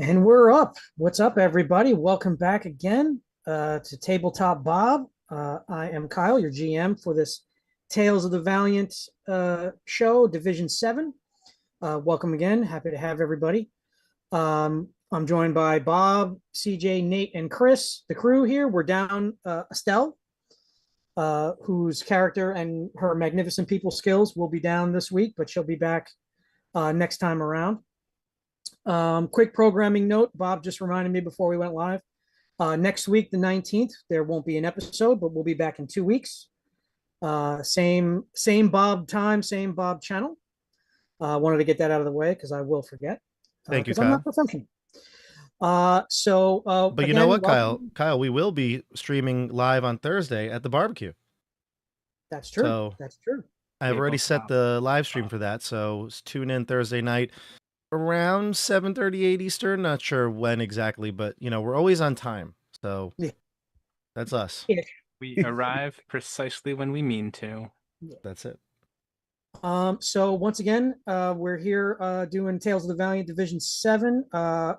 And we're up. What's up, everybody? Welcome back again to Tabletop Bob. I am Kyle, your GM for this Tales of the Valiant show, Division 7. Welcome again. Happy to have everybody. I'm joined by Bob, CJ, Nate, and Chris, the crew here. We're down Estelle, whose character and her magnificent people skills will be down this week, but she'll be back next time around. Quick programming note, Bob just reminded me before we went live. Next week, the 19th, there won't be an episode, but we'll be back in 2 weeks. Same Bob time, same Bob channel. Wanted to get that out of the way because I will forget Thank you, because I'm not Kyle. professional. But you know Again, what, Kyle? welcome. Kyle, we will be streaming live on Thursday at the barbecue. That's true. So That's true. I've already set the live stream for that. So tune in Thursday night around 7:38 Eastern. Not sure when exactly, but we're always on time. So Yeah. that's us. Yeah. We arrive precisely when we mean to. That's it. So once again, we're here doing Tales of the Valiant Division 7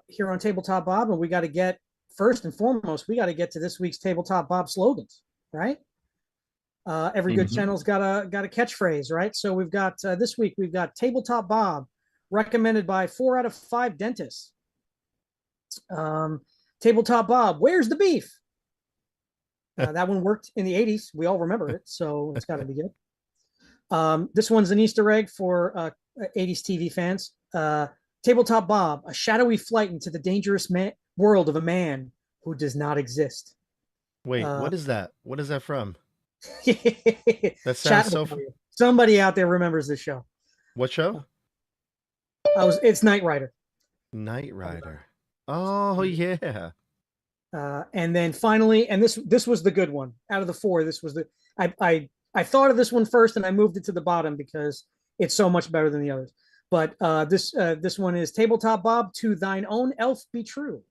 here on Tabletop Bob, and we got to get first and foremost, we got to get to this week's Tabletop Bob slogans, right? Every good channel's got a catchphrase, right? So we've got this week we've got Tabletop Bob, recommended by 4 out of 5 dentists. Tabletop Bob, where's the beef? That one worked in the 80s. We all remember it, so it's got to be good. This one's an Easter egg for 80s TV fans. Tabletop Bob, a shadowy flight into the dangerous world of a man who does not exist. Wait, what is that? What is that from? That sounds so. Somebody out there remembers this show. What show? It's Knight Rider. Knight Rider. Oh yeah. And then finally, and this was the good one out of the 4. This was the I thought of this one first, and I moved it to the bottom because it's so much better than the others. But this one is Tabletop Bob, to thine own elf be true.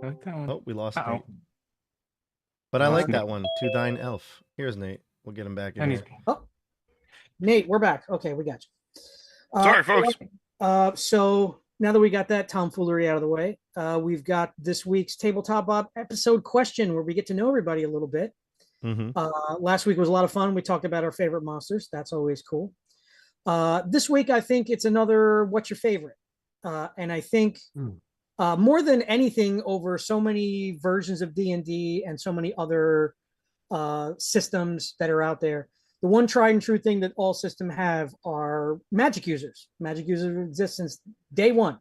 I like that one. Oh, we lost Nate. But I like that one. To thine elf. Here's Nate. We'll get him back in here. Oh, Nate, we're back. Okay, we got you. Sorry, folks. So now that we got that tomfoolery out of the way, we've got this week's Tabletop Bob episode question where we get to know everybody a little bit. Last week was a lot of fun. We talked about our favorite monsters. That's always cool. This week, I think it's another what's your favorite? And I think more than anything, over so many versions of D&D and so many other systems that are out there, the one tried and true thing that all systems have are magic users. Magic users exist since day one.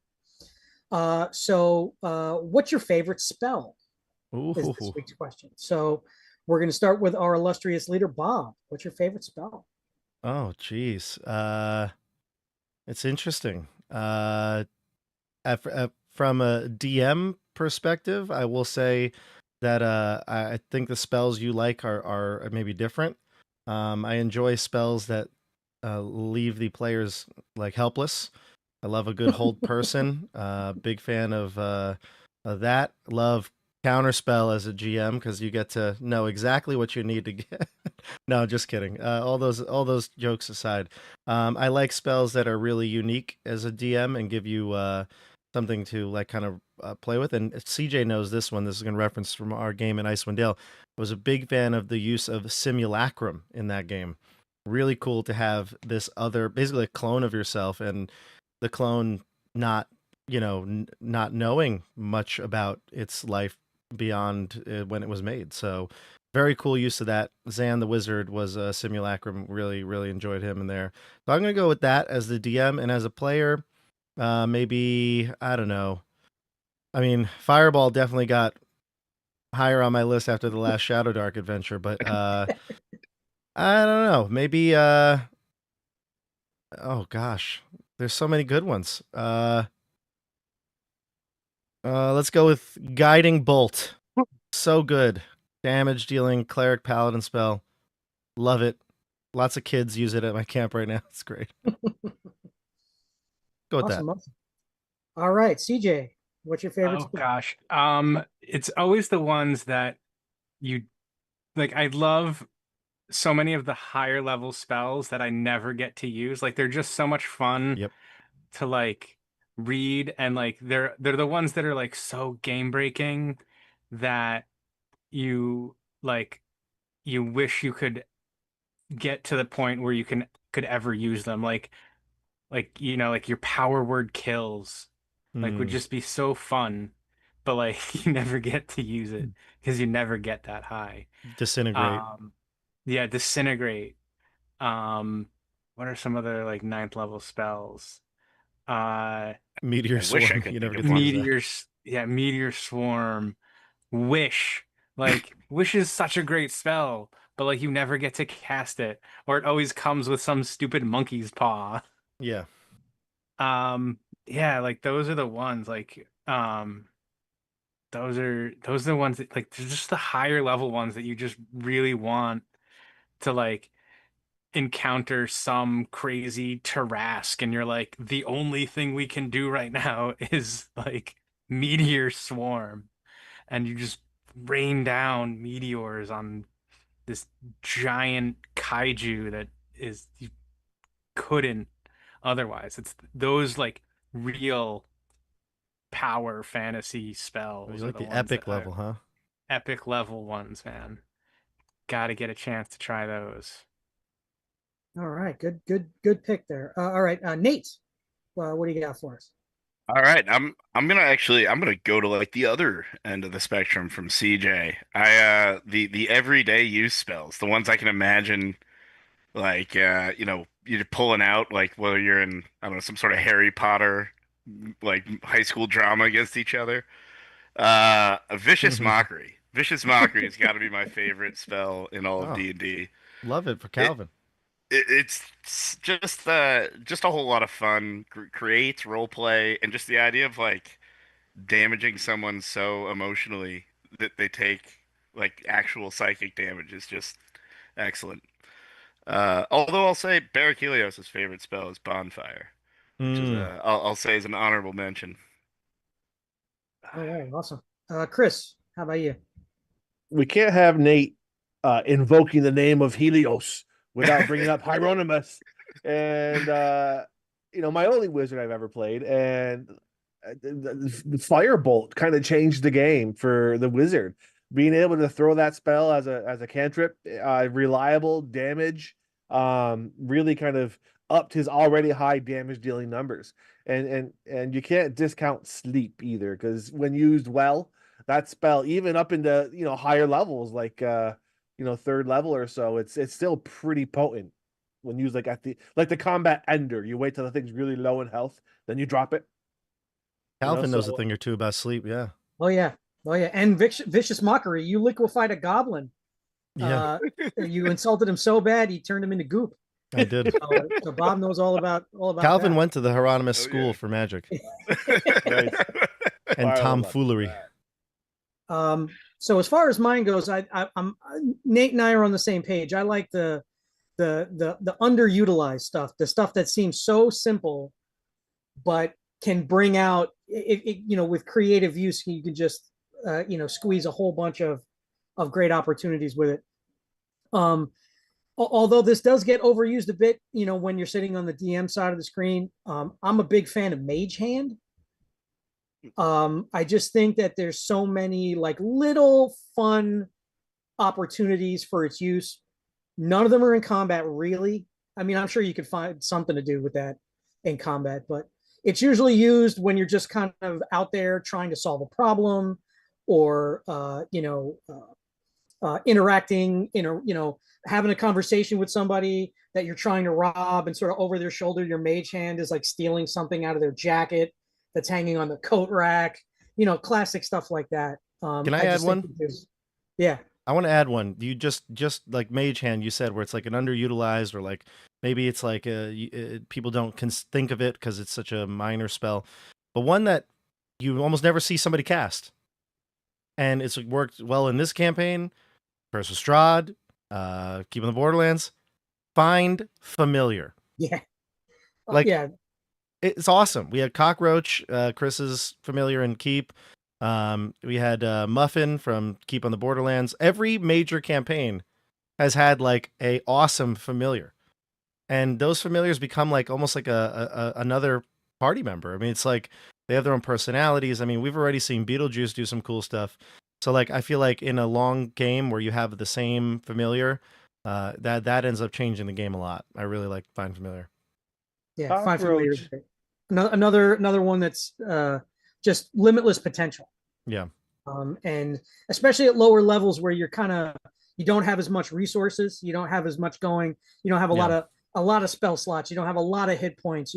So what's your favorite spell? Is this week's question. So we're going to start with our illustrious leader, Bob. What's your favorite spell? Oh, geez. It's interesting. From a DM perspective, I will say that I think the spells you like are maybe different. I enjoy spells that leave the players like helpless. I love a good hold person. Big fan of that. Love counterspell as a GM because you get to know exactly what you need to get. No, just kidding. All those jokes aside, I like spells that are really unique as a DM and give you something to like kind of play with. And CJ knows this one. This is going to reference from our game in Icewind Dale. I was a big fan of the use of simulacrum in that game. Really cool to have this other, basically a clone of yourself, and the clone not not knowing much about its life beyond when it was made. So very cool use of that. Zan the Wizard was a simulacrum. Really enjoyed him in there. So I'm going to go with that as the DM, and as a player, maybe, I don't know. I mean, Fireball definitely got higher on my list after the last Shadow Dark adventure, but I don't know. Maybe oh gosh, there's so many good ones. Let's go with Guiding Bolt. So good. Damage dealing cleric paladin spell. Love it. Lots of kids use it at my camp right now. It's great. Go with that. Awesome. All right, CJ, what's your favorite spell? Gosh. It's always the ones that you like. I love so many of the higher level spells that I never get to use. Like they're just so much fun Yep. to like read, and like they're the ones that are like so game breaking that you like you wish you could get to the point where you could ever use them. Like like your power word kills like would Hmm. just be so fun, but like you never get to use it because you never get that high. Disintegrate. Um, yeah, disintegrate. Um, what are some other like ninth level spells? Uh, Meteor I wish I swarm. could You never think get of to use one. that. meteors. Yeah, meteor swarm. Wish. Like wish is such a great spell, but like you never get to cast it, or it always comes with some stupid monkey's paw. Yeah. Yeah, like those are the ones those are the ones that like they're just the higher level ones that you just really want to like encounter some crazy Tarask, and you're like, the only thing we can do right now is like meteor swarm, and you just rain down meteors on this giant kaiju that is you couldn't otherwise. It's those like real power fantasy You spells are like the the ones epic that I level, huh? epic level ones, man. Got to get a chance to try those. All right, good pick there. All right, Nate, what do you got for us? All right, I'm gonna go to like the other end of the spectrum from CJ. The everyday use spells, the ones I can imagine like you're pulling out like whether you're in I don't know some sort of Harry Potter like high school drama against each other. A vicious mockery. Vicious mockery has got to be my favorite spell in all of Oh, D&D. love it for It, Calvin. it's just a whole lot of fun. Creates role play and just the idea of like damaging someone so emotionally that they take like actual psychic damage is just excellent. Although I'll say Barraquelios' favorite spell is Bonfire, which is Mm. I'll say is an honorable mention. All right, awesome. Chris, how about you? We can't have Nate invoking the name of Helios without bringing up Hieronymus. And my only wizard I've ever played, and the Firebolt kind of changed the game for the wizard. Being able to throw that spell as a cantrip, reliable damage, really kind of upped his already high damage dealing numbers. And you can't discount sleep either, because when used well, that spell, even up into higher levels, like third level or so, it's still pretty potent when used like at the combat ender. You wait till the thing's really low in health, then you drop it. Calvin knows a So thing or two about sleep. Yeah. Oh yeah, oh yeah, and vicious mockery. You liquefied a goblin. Yeah, Uh, you insulted him so bad he turned him into goop. I did. So Bob knows all about Calvin that. went to the Hieronymus Oh School yeah. for magic nice. and Fire level up. tomfoolery. So as far as mine goes, I'm Nate and I are on the same page. I like the underutilized stuff, the stuff that seems so simple, but can bring out with creative use. You can just squeeze a whole bunch of great opportunities with it. Although this does get overused a bit, when you're sitting on the DM side of the screen, I'm a big fan of Mage Hand. I just think that there's so many like little fun opportunities for its use. None of them are in combat, really. I mean, I'm sure you could find something to do with that in combat, but it's usually used when you're just kind of out there trying to solve a problem, or interacting, having a conversation with somebody that you're trying to rob, and sort of over their shoulder, your mage hand is like stealing something out of their jacket that's hanging on the coat rack, classic stuff like that. Can I add one? Yeah. I want to add one. You just like Mage Hand, you said, where it's like an underutilized, or like maybe it's like people don't think of it because it's such a minor spell, but one that you almost never see somebody cast, and it's worked well in this campaign. Curse of Strahd, Keep on the Borderlands, Find Familiar. Yeah. Like, yeah. It's awesome. We had Cockroach, Chris's Familiar and Keep. We had Muffin from Keep on the Borderlands. Every major campaign has had like a awesome familiar, and those familiars become like almost like another party member. I mean, it's like they have their own personalities. I mean, we've already seen Beetlejuice do some cool stuff. So like, I feel like in a long game where you have the same familiar, that ends up changing the game a lot. I really like Find Familiar. Yeah, Find Familiar is great. Another one that's just limitless potential. Yeah. And especially at lower levels where you don't have as much resources, you don't have as much going, you don't have a lot of spell slots, you don't have a lot of hit points,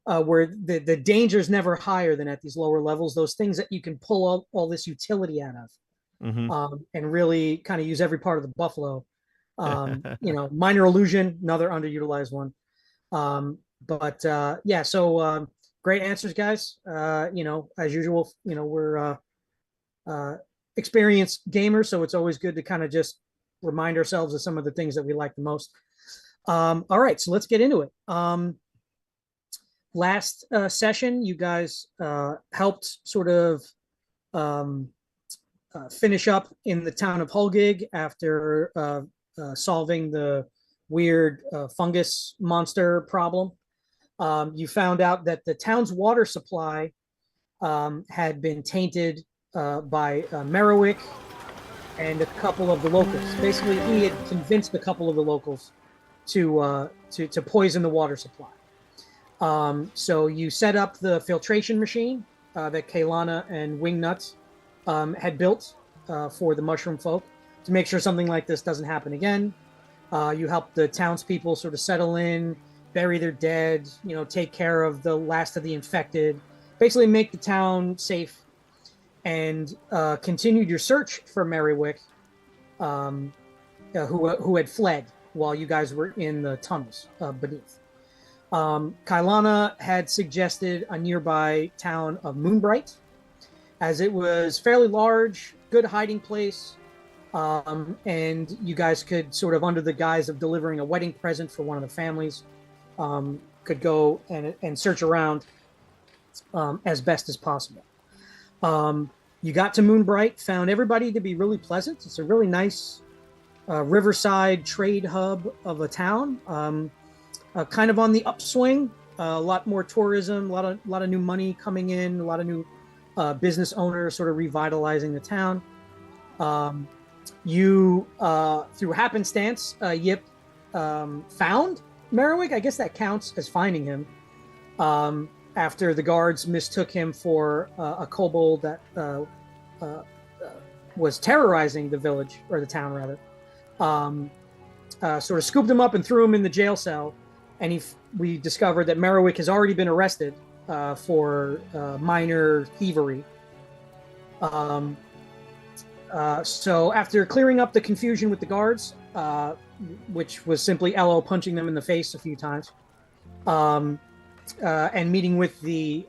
where the danger is never higher than at these lower levels. Those things that you can pull all this utility out of, and really kind of use every part of the buffalo. Minor Illusion, another underutilized one. So great answers, guys. As usual, we're experienced gamers, so it's always good to kind of just remind ourselves of some of the things that we like the most. All right, so let's get into it. Last session, you guys helped sort of finish up in the town of Hulgig after solving the weird fungus monster problem. You found out that the town's water supply had been tainted by Merriwick and a couple of the locals. Basically, he had convinced a couple of the locals to poison the water supply. So you set up the filtration machine that Kaylana and Wingnut had built for the mushroom folk to make sure something like this doesn't happen again. You help the townspeople sort of settle in, bury their dead, take care of the last of the infected, basically make the town safe, and continued your search for Merriwick, who had fled while you guys were in the tunnels beneath. Kaylana had suggested a nearby town of Moonbright, as it was fairly large, good hiding place, and you guys could sort of, under the guise of delivering a wedding present for one of the families, could go and search around as best as possible. You got to Moonbright, found everybody to be really pleasant. It's a really nice riverside trade hub of a town, kind of on the upswing. A lot more tourism, a lot of new money coming in, a lot of new business owners sort of revitalizing the town. You, through happenstance, Yip found Merriwick. I guess that counts as finding him. After the guards mistook him for a kobold that was terrorizing the village, or the town rather, sort of scooped him up and threw him in the jail cell. And we discovered that Merriwick has already been arrested for minor thievery. So after clearing up the confusion with the guards, which was simply Elo punching them in the face a few times, and meeting with the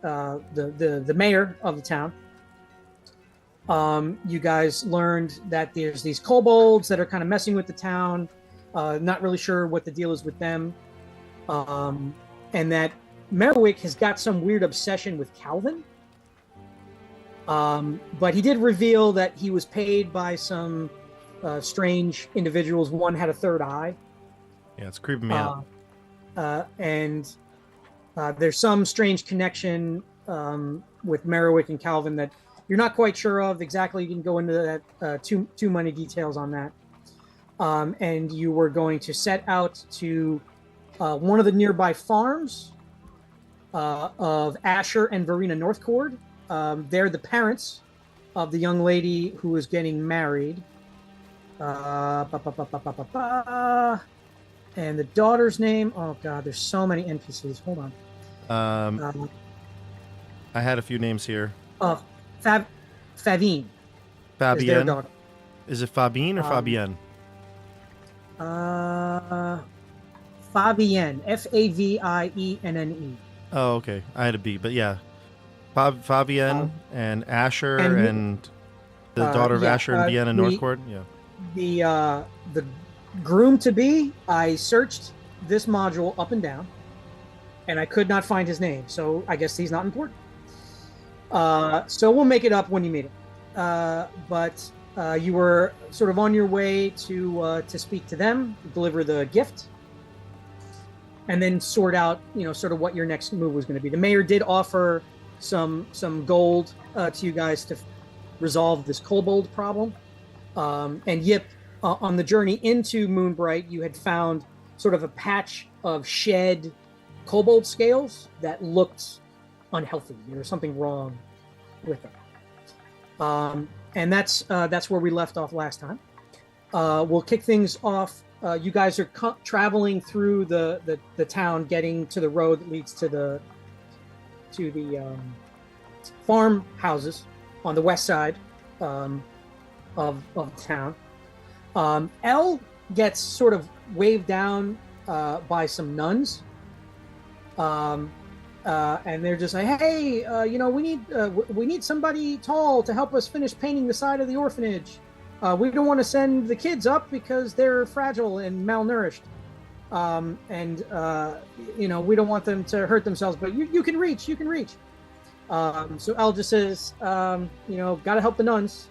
mayor of the town, you guys learned that there's these kobolds that are kind of messing with the town. Not really sure what the deal is with them, and that Merriwick has got some weird obsession with Calvin. But he did reveal that he was paid by some strange individuals. One had a third eye. Yeah, it's creeping me out. And there's some strange connection with Merriwick and Calvin that you're not quite sure of exactly. You can go into that too many details on that. And you were going to set out to one of the nearby farms of Asher and Verena Northcord. They're the parents of the young lady who is getting married. And the daughter's name, oh god, there's so many NPCs. Hold on. I had a few names here. Favine. Fabienne. Is it Fabine or Fabienne? Fabienne. Favienne. Oh, okay. I had a B, but yeah. Fabienne and Asher and the daughter of Asher and Vienna Northcord. Yeah. The groom to be, I searched this module up and down, and I could not find his name. So I guess he's not important. So we'll make it up when you meet him. But you were sort of on your way to speak to them, deliver the gift, and then sort out, sort of what your next move was going to be. The mayor did offer some gold to you guys to resolve this kobold problem. And Yip, on the journey into Moonbright, you had found sort of a patch of shed kobold scales that looked unhealthy. There was something wrong with them. And that's where we left off last time. We'll kick things off. You guys are traveling through the town, getting to the road that leads to the farmhouses on the west side of town. Elle gets sort of waved down by some nuns, and they're just like, "Hey, we need somebody tall to help us finish painting the side of the orphanage. We don't want to send the kids up because they're fragile and malnourished, and we don't want them to hurt themselves. But you can reach. So Elle just says, gotta help the nuns,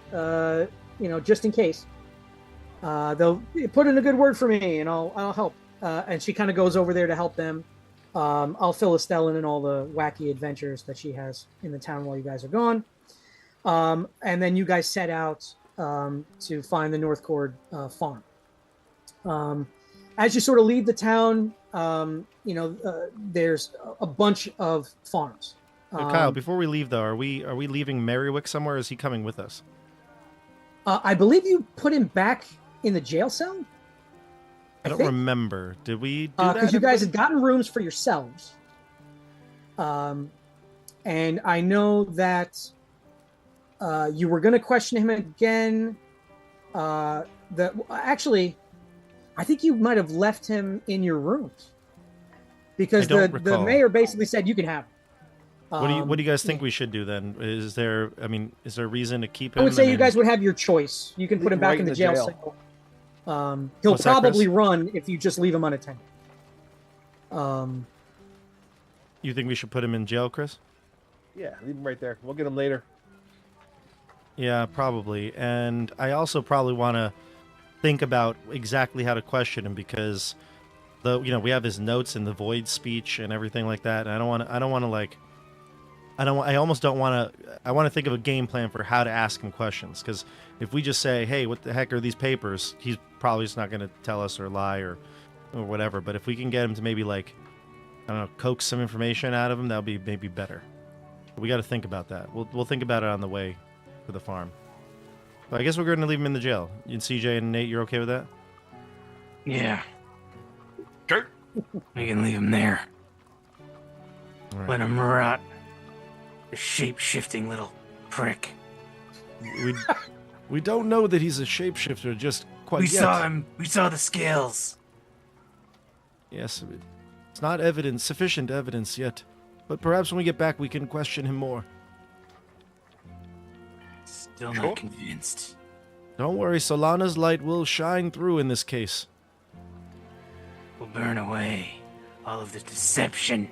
just in case. They'll put in a good word for me, and I'll help. And she kind of goes over there to help them. I'll fill Estelle in all the wacky adventures that she has in the town while you guys are gone. And then you guys set out to find the North Cord farm. As you sort of leave the town, there's a bunch of farms. Kyle, before we leave, though, are we leaving Merrywick somewhere, or is he coming with us? I believe you put him back in the jail cell. I don't remember. Did we do that? Because you guys had gotten rooms for yourselves. And I know that you were going to question him again. Actually, I think you might have left him in your rooms. Because the mayor basically said you can have him. What do you guys think we should do then? Is there a reason to keep him? I would say you guys would have your choice. You can put him back in the jail cell. He'll probably run if you just leave him unattended. You think we should put him in jail, Chris? Yeah, leave him right there. We'll get him later. Yeah, probably. And I also probably want to think about exactly how to question him, because we have his notes and the void speech and everything like that. And I want to think of a game plan for how to ask him questions, because if we just say, "Hey, what the heck are these papers?" he's probably just not going to tell us or lie or whatever. But if we can get him to maybe coax some information out of him, that would be maybe better. But we got to think about that. We'll think about it on the way to the farm. But I guess we're going to leave him in the jail. You and CJ and Nate, you're okay with that? Yeah. Sure. We can leave him there. All right. Let him rot. A shape-shifting little prick. We don't know that he's a shapeshifter just quite yet. We saw him. We saw the scales. Yes, it's not sufficient evidence yet. But perhaps when we get back, we can question him more. Still not convinced. Don't worry, Solana's light will shine through in this case. We'll burn away all of the deception.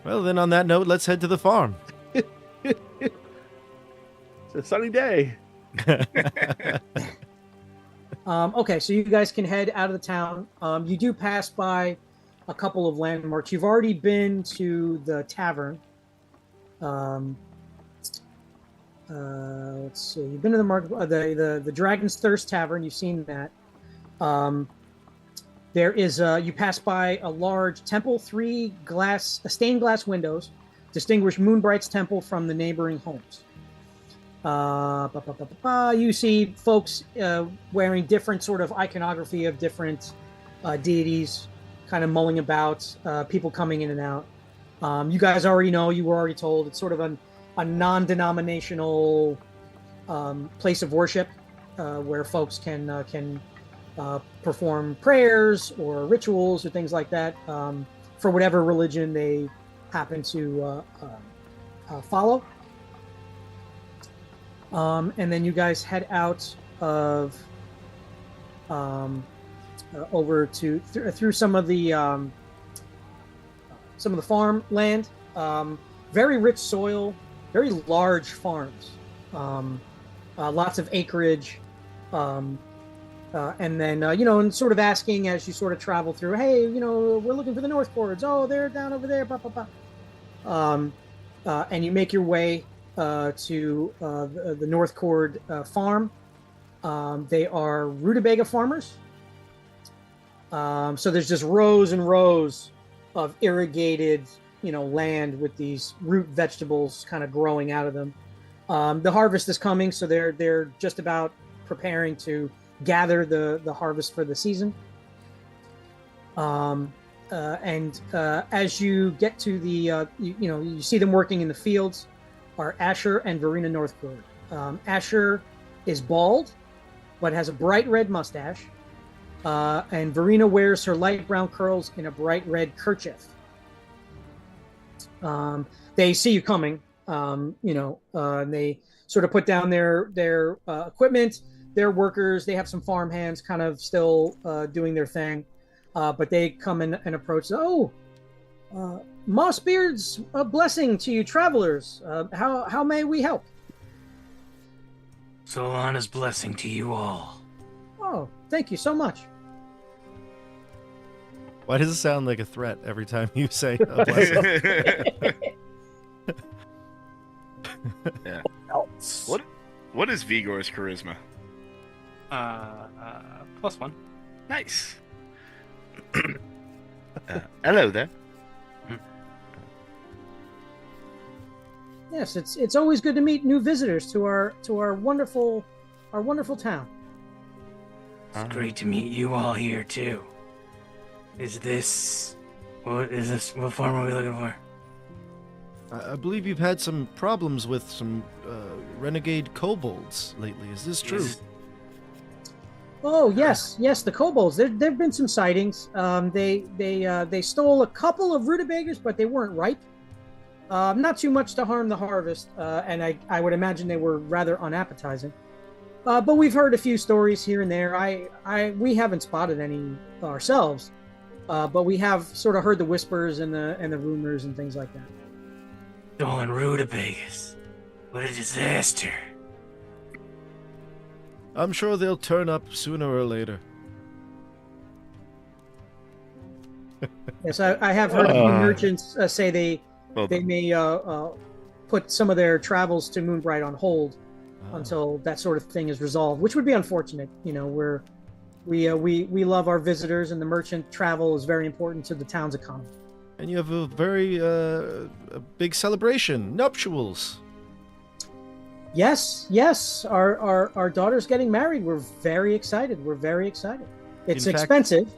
Well, then on that note, let's head to the farm. It's a sunny day. Okay, so you guys can head out of the town. You do pass by a couple of landmarks. You've already been to the tavern. Let's see. You've been to the Dragon's Thirst Tavern. You've seen that. There is you pass by a large temple, stained glass windows distinguish Moonbright's temple from the neighboring homes. You see folks wearing different sort of iconography of different deities, kind of mulling about, people coming in and out. You guys already know, you were already told, it's sort of a non-denominational place of worship where folks can perform prayers or rituals or things like that for whatever religion they happen to follow. And then you guys head out of over to through some of the farmland. Very rich soil, very large farms, lots of acreage. And then, and sort of asking as you sort of travel through, hey, we're looking for the North Cords. Oh, they're down over there. Blah, blah, blah. And you make your way to the North Cord farm. They are rutabaga farmers. So there's just rows and rows of irrigated, land with these root vegetables kind of growing out of them. The harvest is coming, so they're just about preparing to gather the harvest for the season. And as you get to the, you see them working in the fields, are Asher and Verena Northcord. Asher is bald, but has a bright red mustache. And Verena wears her light brown curls in a bright red kerchief. They see you coming, and they sort of put down their equipment. They're workers. They have some farm hands kind of still doing their thing. But they come in and approach. Oh, Mossbeard's a blessing to you travelers. How may we help? Solana's blessing to you all. Oh, thank you so much. Why does it sound like a threat every time you say a blessing? Yeah. What is Vigor's charisma? +1. Nice. Hello there. Yes, it's always good to meet new visitors to our wonderful town. It's great to meet you all here too. What farm are we looking for? I believe you've had some problems with some renegade kobolds lately. Is this true? Oh yes, the kobolds. There've been some sightings. They stole a couple of rutabagas, but they weren't ripe. Not too much to harm the harvest, and I would imagine they were rather unappetizing. But we've heard a few stories here and there. We haven't spotted any ourselves, but we have sort of heard the whispers and the rumors and things like that. Stolen rutabagas. What a disaster. I'm sure they'll turn up sooner or later. Yes, I have heard a few merchants say they may put some of their travels to Moonbright on hold until that sort of thing is resolved, which would be unfortunate. We love our visitors, and the merchant travel is very important to the town's economy. And you have a very a big celebration, nuptials. Yes. Our daughter's getting married. We're very excited. It's In fact, expensive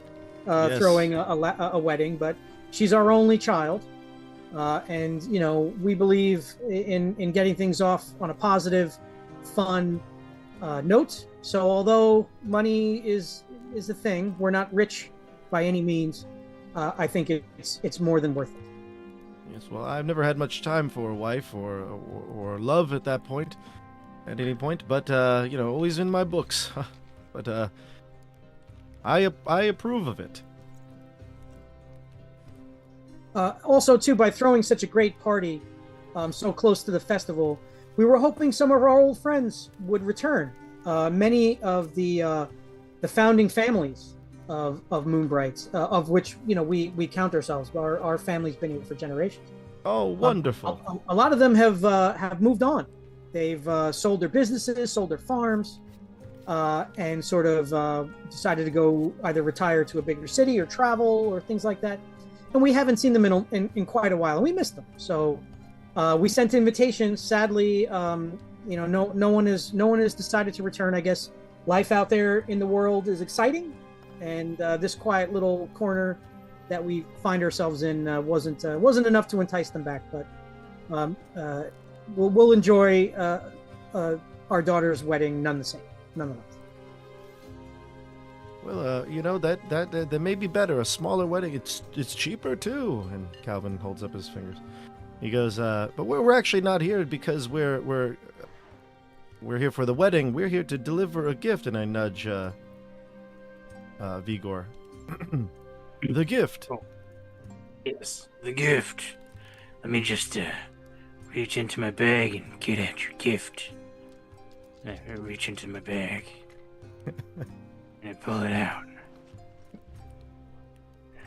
yes. throwing a wedding, but she's our only child. And we believe in getting things off on a positive, fun note. So although money is a thing, we're not rich by any means. I think it's more than worth it. Yes, well, I've never had much time for a wife or love at that point, at any point. But always in my books. But I approve of it. Also, too, by throwing such a great party so close to the festival, we were hoping some of our old friends would return. Many of the founding families of Moonbright, of which we count ourselves. Our family's been here for generations. Oh, wonderful! A lot of them have moved on. They've sold their businesses, sold their farms, and sort of decided to go either retire to a bigger city or travel or things like that. And we haven't seen them in quite a while, and we missed them. So we sent invitations. Sadly, no one has decided to return. I guess life out there in the world is exciting, and this quiet little corner that we find ourselves in wasn't enough to entice them back. But we'll enjoy our daughter's wedding nonetheless. Well, that may be better. A smaller wedding, it's cheaper too. And Calvin holds up his fingers. He goes, but we're actually not here because we're here for the wedding. We're here to deliver a gift. And I nudge Vigor. The gift. Oh. Yes, the gift. Let me just reach into my bag and get at your gift. I reach into my bag. And I pull it out.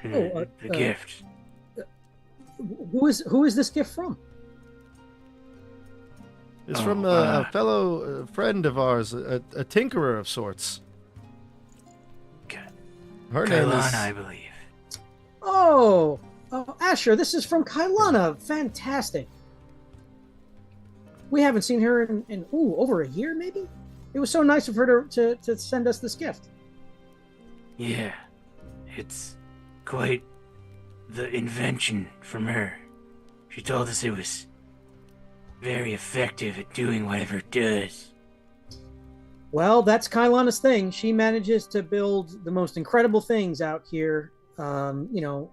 The gift. Who is this gift from? It's from a fellow friend of ours, a tinkerer of sorts. Her name is... Kailana, I believe. Oh, Asher, this is from Kailana. Fantastic. We haven't seen her in over a year, maybe? It was so nice of her to send us this gift. Yeah, it's quite the invention from her. She told us it was very effective at doing whatever it does. Well, that's Kailana's thing. She manages to build the most incredible things out here. In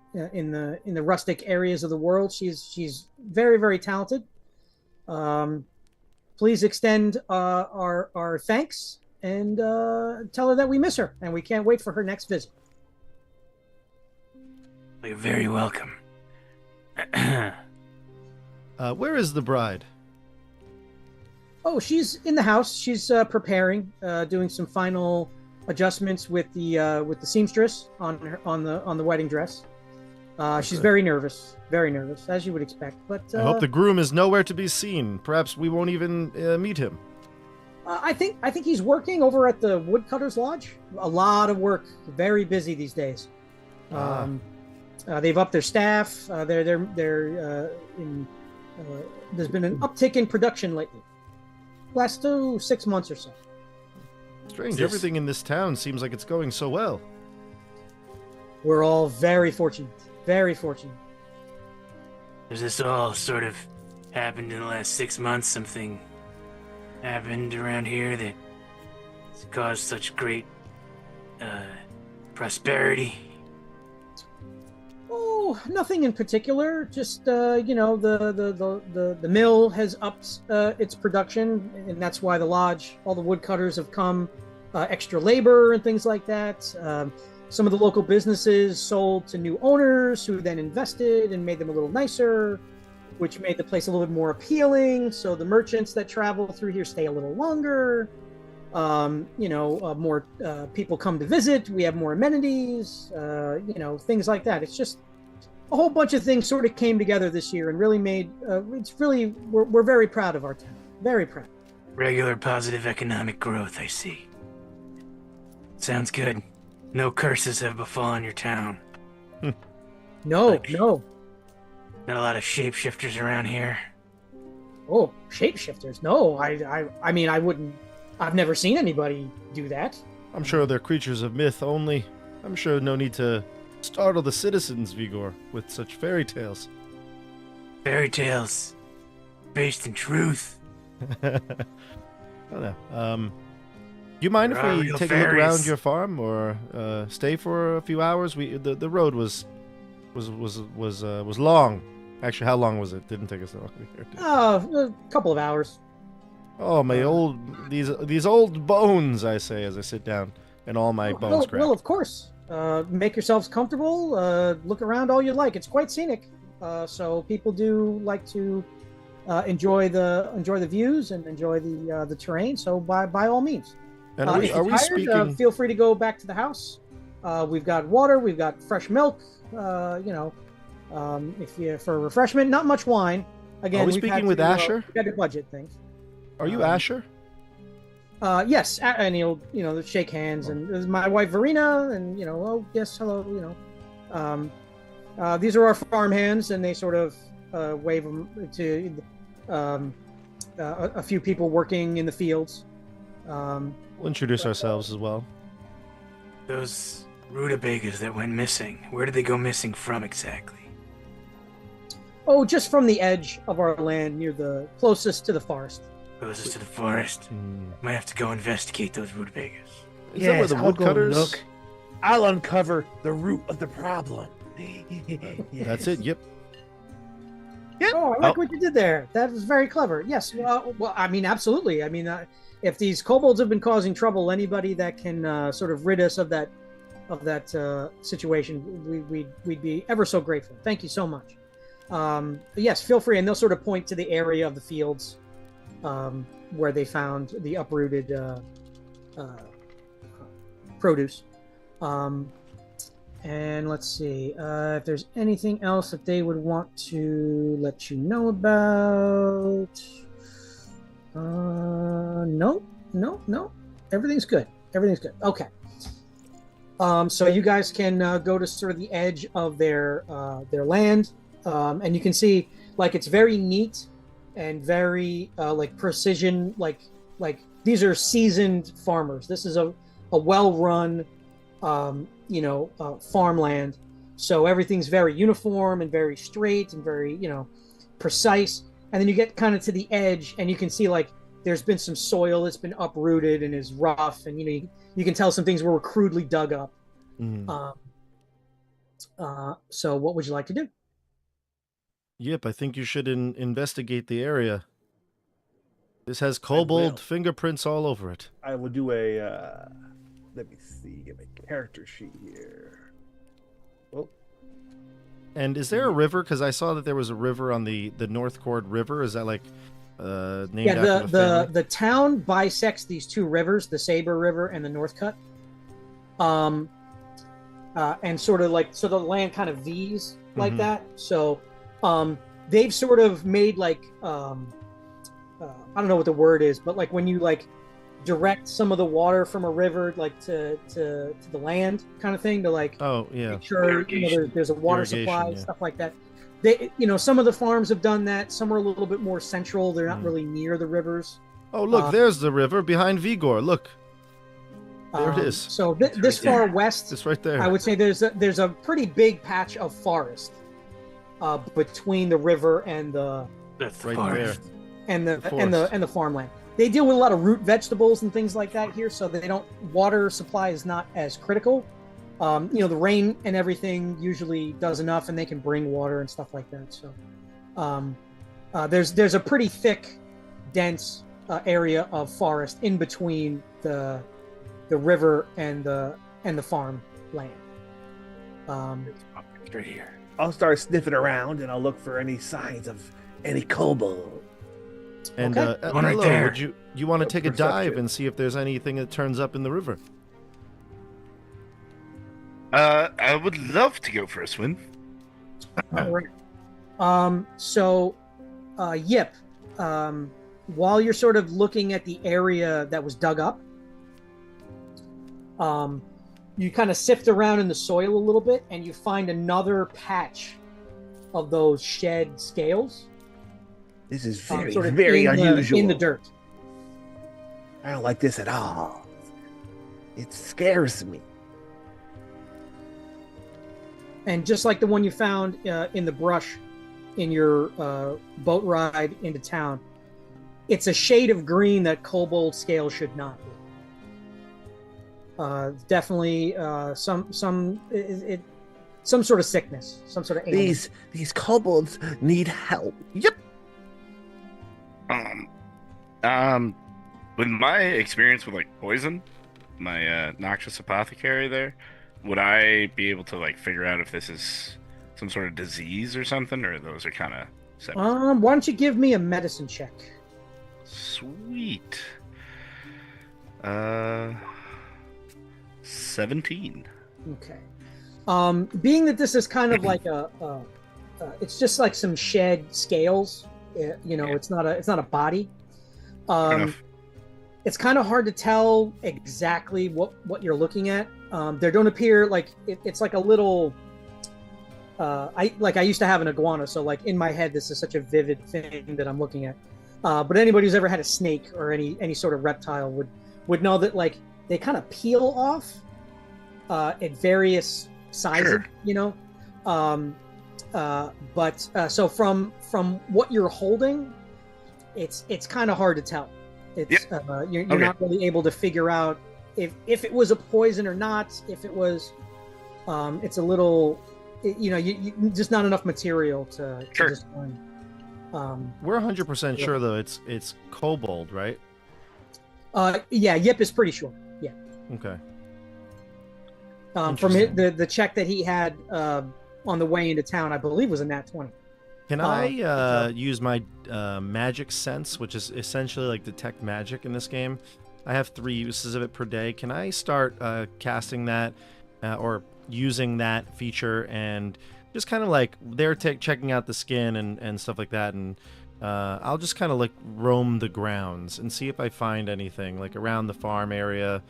the rustic areas of the world. She's very, very talented. Please extend our thanks and tell her that we miss her and we can't wait for her next visit. You're very welcome. Where is the bride? Oh, she's in the house. She's preparing, doing some final adjustments with the seamstress on the wedding dress. She's very nervous, as you would expect. But I hope the groom is nowhere to be seen. Perhaps we won't even meet him. I think he's working over at the Woodcutter's Lodge. A lot of work. Very busy these days. They've upped their staff. There's been an uptick in production lately. Last 6 months or so. Strange. Everything in this town seems like it's going so well. We're all very fortunate. Very fortunate. Does this all sort of happened in the last 6 months? Something happened around here that has caused such great prosperity? Oh, nothing in particular. Just the mill has upped its production, and that's why the lodge, all the woodcutters have come. Extra labor and things like that. Some of the local businesses sold to new owners who then invested and made them a little nicer, which made the place a little bit more appealing. So the merchants that travel through here stay a little longer. More people come to visit. We have more amenities, things like that. It's just a whole bunch of things sort of came together this year and really made, we're very proud of our town. Very proud. Regular positive economic growth, I see. Sounds good. No curses have befallen your town. No. Not a lot of shapeshifters around here. Oh, shapeshifters? No, I mean, I wouldn't. I've never seen anybody do that. I'm sure they're creatures of myth only. I'm sure no need to startle the citizens, Vigor, with such fairy tales. Fairy tales based in truth. I don't know. Do you mind if we take a look around your farm or stay for a few hours? The road was long. Actually, how long was it? Didn't take us that long to get here. A couple of hours. Oh, my these old bones, I say as I sit down and all my bones crack. Well, of course. Make yourselves comfortable. Look around all you like. It's quite scenic. So people do like to enjoy the views and enjoy the terrain. So by all means. And are we speaking? Feel free to go back to the house. We've got water. We've got fresh milk. If you for refreshment, not much wine. Again, are we speaking with Asher? We got to budget things. Are you Asher? Yes, and he'll shake hands, and this is my wife Verena, and oh yes, hello, these are our farm hands, and they sort of wave them to a few people working in the fields. We'll introduce ourselves as well. Those rutabagas that went missing, where did they go missing from exactly? Oh, just from the edge of our land, near the closest to the forest. Closest to the forest. Might have to go investigate those rutabagas. Is that where the woodcutters? I'll uncover the root of the problem. That's it. Yep. Oh, I like what you did there. That was very clever. Yes. Well, I mean, absolutely. I mean, if these kobolds have been causing trouble, anybody that can sort of rid us of that situation, we'd be ever so grateful. Thank you so much. Yes, feel free, and they'll sort of point to the area of the fields where they found the uprooted produce. And let's see if there's anything else that they would want to let you know about. No. Everything's good. Okay. So you guys can go to sort of the edge of their land, and you can see like it's very neat and very like precision. Like these are seasoned farmers. This is a well-run farmland. So everything's very uniform and very straight and very precise. And then you get kind of to the edge, and you can see like there's been some soil that's been uprooted and is rough, and you can tell some things were crudely dug up. So what would you like to do? Yep, I think you should investigate the area. This has kobold fingerprints all over it. I will do a let me see, get my character sheet here. Oh. And is there a river? Because I saw that there was a river on the North Cord River. Is that like named after the town bisects these two rivers, the Saber River and the North Cut. And sort of like, so the land kind of V's like that. So they've sort of made like I don't know what the word is, but like when you like direct some of the water from a river like to the land kind of thing to like make sure there's a water supply, stuff like that. They some of the farms have done that. Some are a little bit more central. They're not really near the rivers. Oh, look, there's the river behind Vigor. Look. There it is. So this far west, it's right there. I would say there's a pretty big patch of forest between the river and the forest and the farmland. They deal with a lot of root vegetables and things like that here, so water supply is not as critical. The rain and everything usually does enough, and they can bring water and stuff like that. So there's a pretty thick, dense area of forest in between the river and the farm land. It's right here. I'll start sniffing around and I'll look for any signs of any kobold. And okay. One right there. Would you want to take a dive and see if there's anything that turns up in the river? I would love to go for a swim. All right. Yip, while you're sort of looking at the area that was dug up, you kind of sift around in the soil a little bit, and you find another patch of those shed scales. This is very unusual. In the dirt. I don't like this at all. It scares me. And just like the one you found in the brush in your boat ride into town, it's a shade of green that kobold scale should not be. Definitely some sort of sickness, some sort of ailment. These kobolds need help. Yep. With my experience with like poison, my noxious apothecary there, would I be able to like figure out if this is some sort of disease or something, or those are kind of separate? Why don't you give me a medicine check? Sweet. 17. Okay. Being that this is kind of like it's just like some shed scales. It's not a body. It's kind of hard to tell exactly what you're looking at. There don't appear like it's like a little. I used to have an iguana, so like in my head, this is such a vivid thing that I'm looking at. But anybody who's ever had a snake or any sort of reptile would know that like they kind of peel off at various sizes, sure. So from what you're holding, it's kind of hard to tell. It's you're not really able to figure out if it was a poison or not. If it was, it's a little, you just not enough material to discern. We're 100% sure though it's kobold, right? Yeah, Yip is pretty sure. Yeah. Okay. From the check that he had on the way into town, I believe was a nat 20. Can I use my magic sense, which is essentially like detect magic in this game, I have 3 uses of it per day. Can I start casting that or using that feature and just kind of like they're checking out the skin and stuff like that, and I'll just kind of like roam the grounds and see if I find anything like around the farm area,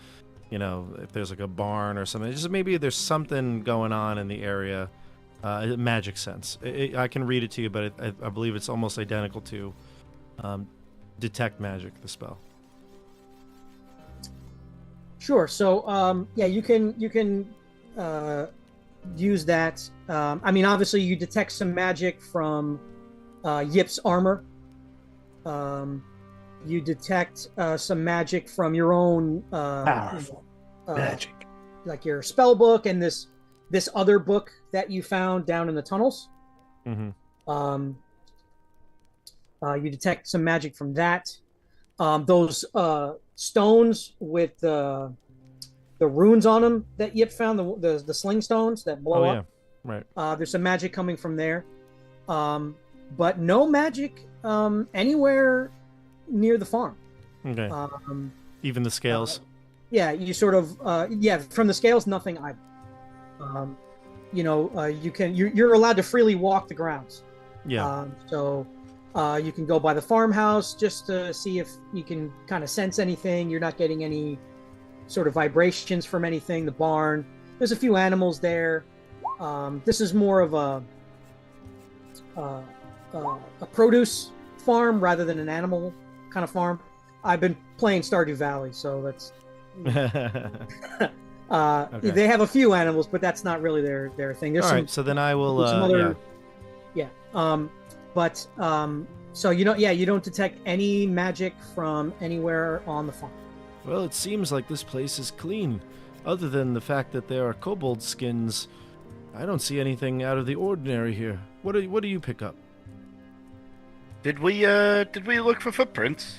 if there's like a barn or something. Just maybe there's something going on in the area. Magic sense. I can read it to you, but I believe it's almost identical to detect magic, the spell. Sure. So you can use that. Obviously you detect some magic from Yip's armor. You detect some magic from your own magic, like your spell book and this other book that you found down in the tunnels. Mm-hmm. You detect some magic from that. Those stones with the runes on them that Yip found, the sling stones that blow up. Right. There's some magic coming from there, but no magic anywhere near the farm. Okay. Even the scales. You sort of from the scales, nothing either. You're allowed to freely walk the grounds. Yeah. So you can go by the farmhouse just to see if you can kind of sense anything. You're not getting any sort of vibrations from anything. The barn, there's a few animals there. This is more of a produce farm rather than an animal kind of farm. I've been playing Stardew Valley, so that's okay. They have a few animals, but that's not really their thing. There's all right, so then I will some other, so you don't detect any magic from anywhere on the farm. Well, it seems like this place is clean. Other than the fact that there are kobold skins, I don't see anything out of the ordinary here. What do you pick up? Did we look for footprints?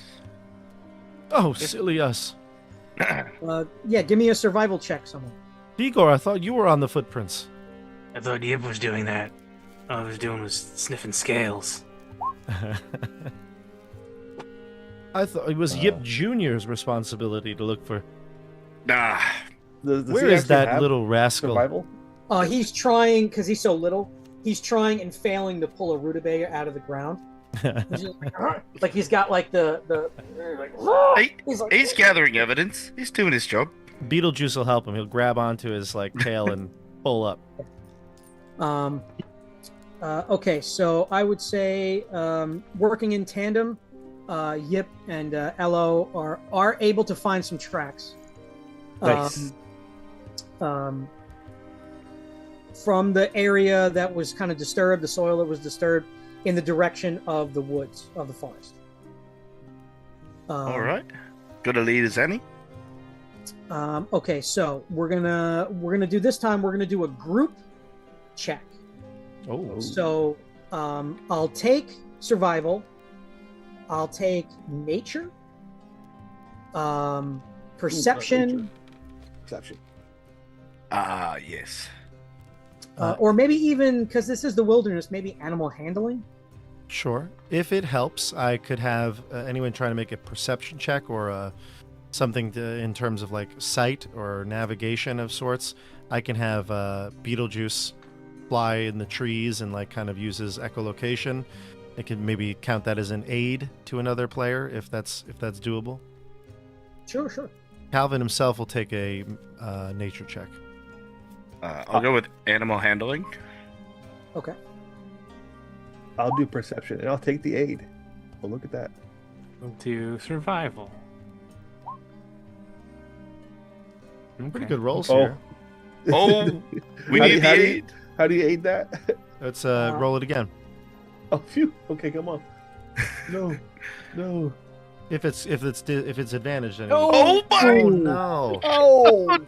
Oh, silly us. Give me a survival check, someone. Igor, I thought you were on the footprints. I thought Yip was doing that. All I was doing was sniffing scales. I thought it was Yip Jr.'s responsibility to look for. Nah. Where is that little rascal? Survival? He's trying, because he's so little, he's trying and failing to pull a rutabaga out of the ground. He's just like he's got like he's gathering evidence. He's doing his job. Beetlejuice will help him. He'll grab onto his tail and pull up. Okay, so I would say working in tandem, Yip and Elo are able to find some tracks. Nice. From the area that was kind of disturbed, the soil that was disturbed, in the direction of the woods of the forest. All right, good a lead as any. Okay, so we're gonna do this time. We're gonna do a group check. Oh. So I'll take survival. I'll take nature. Perception. Perception. Yes. Or maybe even, because this is the wilderness, maybe animal handling. Sure. If it helps, I could have anyone trying to make a perception check or something in terms of sight or navigation of sorts. I can have Beetlejuice fly in the trees and kind of uses echolocation. I can maybe count that as an aid to another player if that's doable. Sure. Calvin himself will take a nature check. I'll go with animal handling. Okay. I'll do perception, and I'll take the aid. Well, look at that. I'll do survival. Pretty good rolls Oh. here. Oh, we need the aid. How do you aid that? Let's roll it again. Oh, phew. Okay, come on. No. If it's advantaged, then Oh my! Oh no! Oh.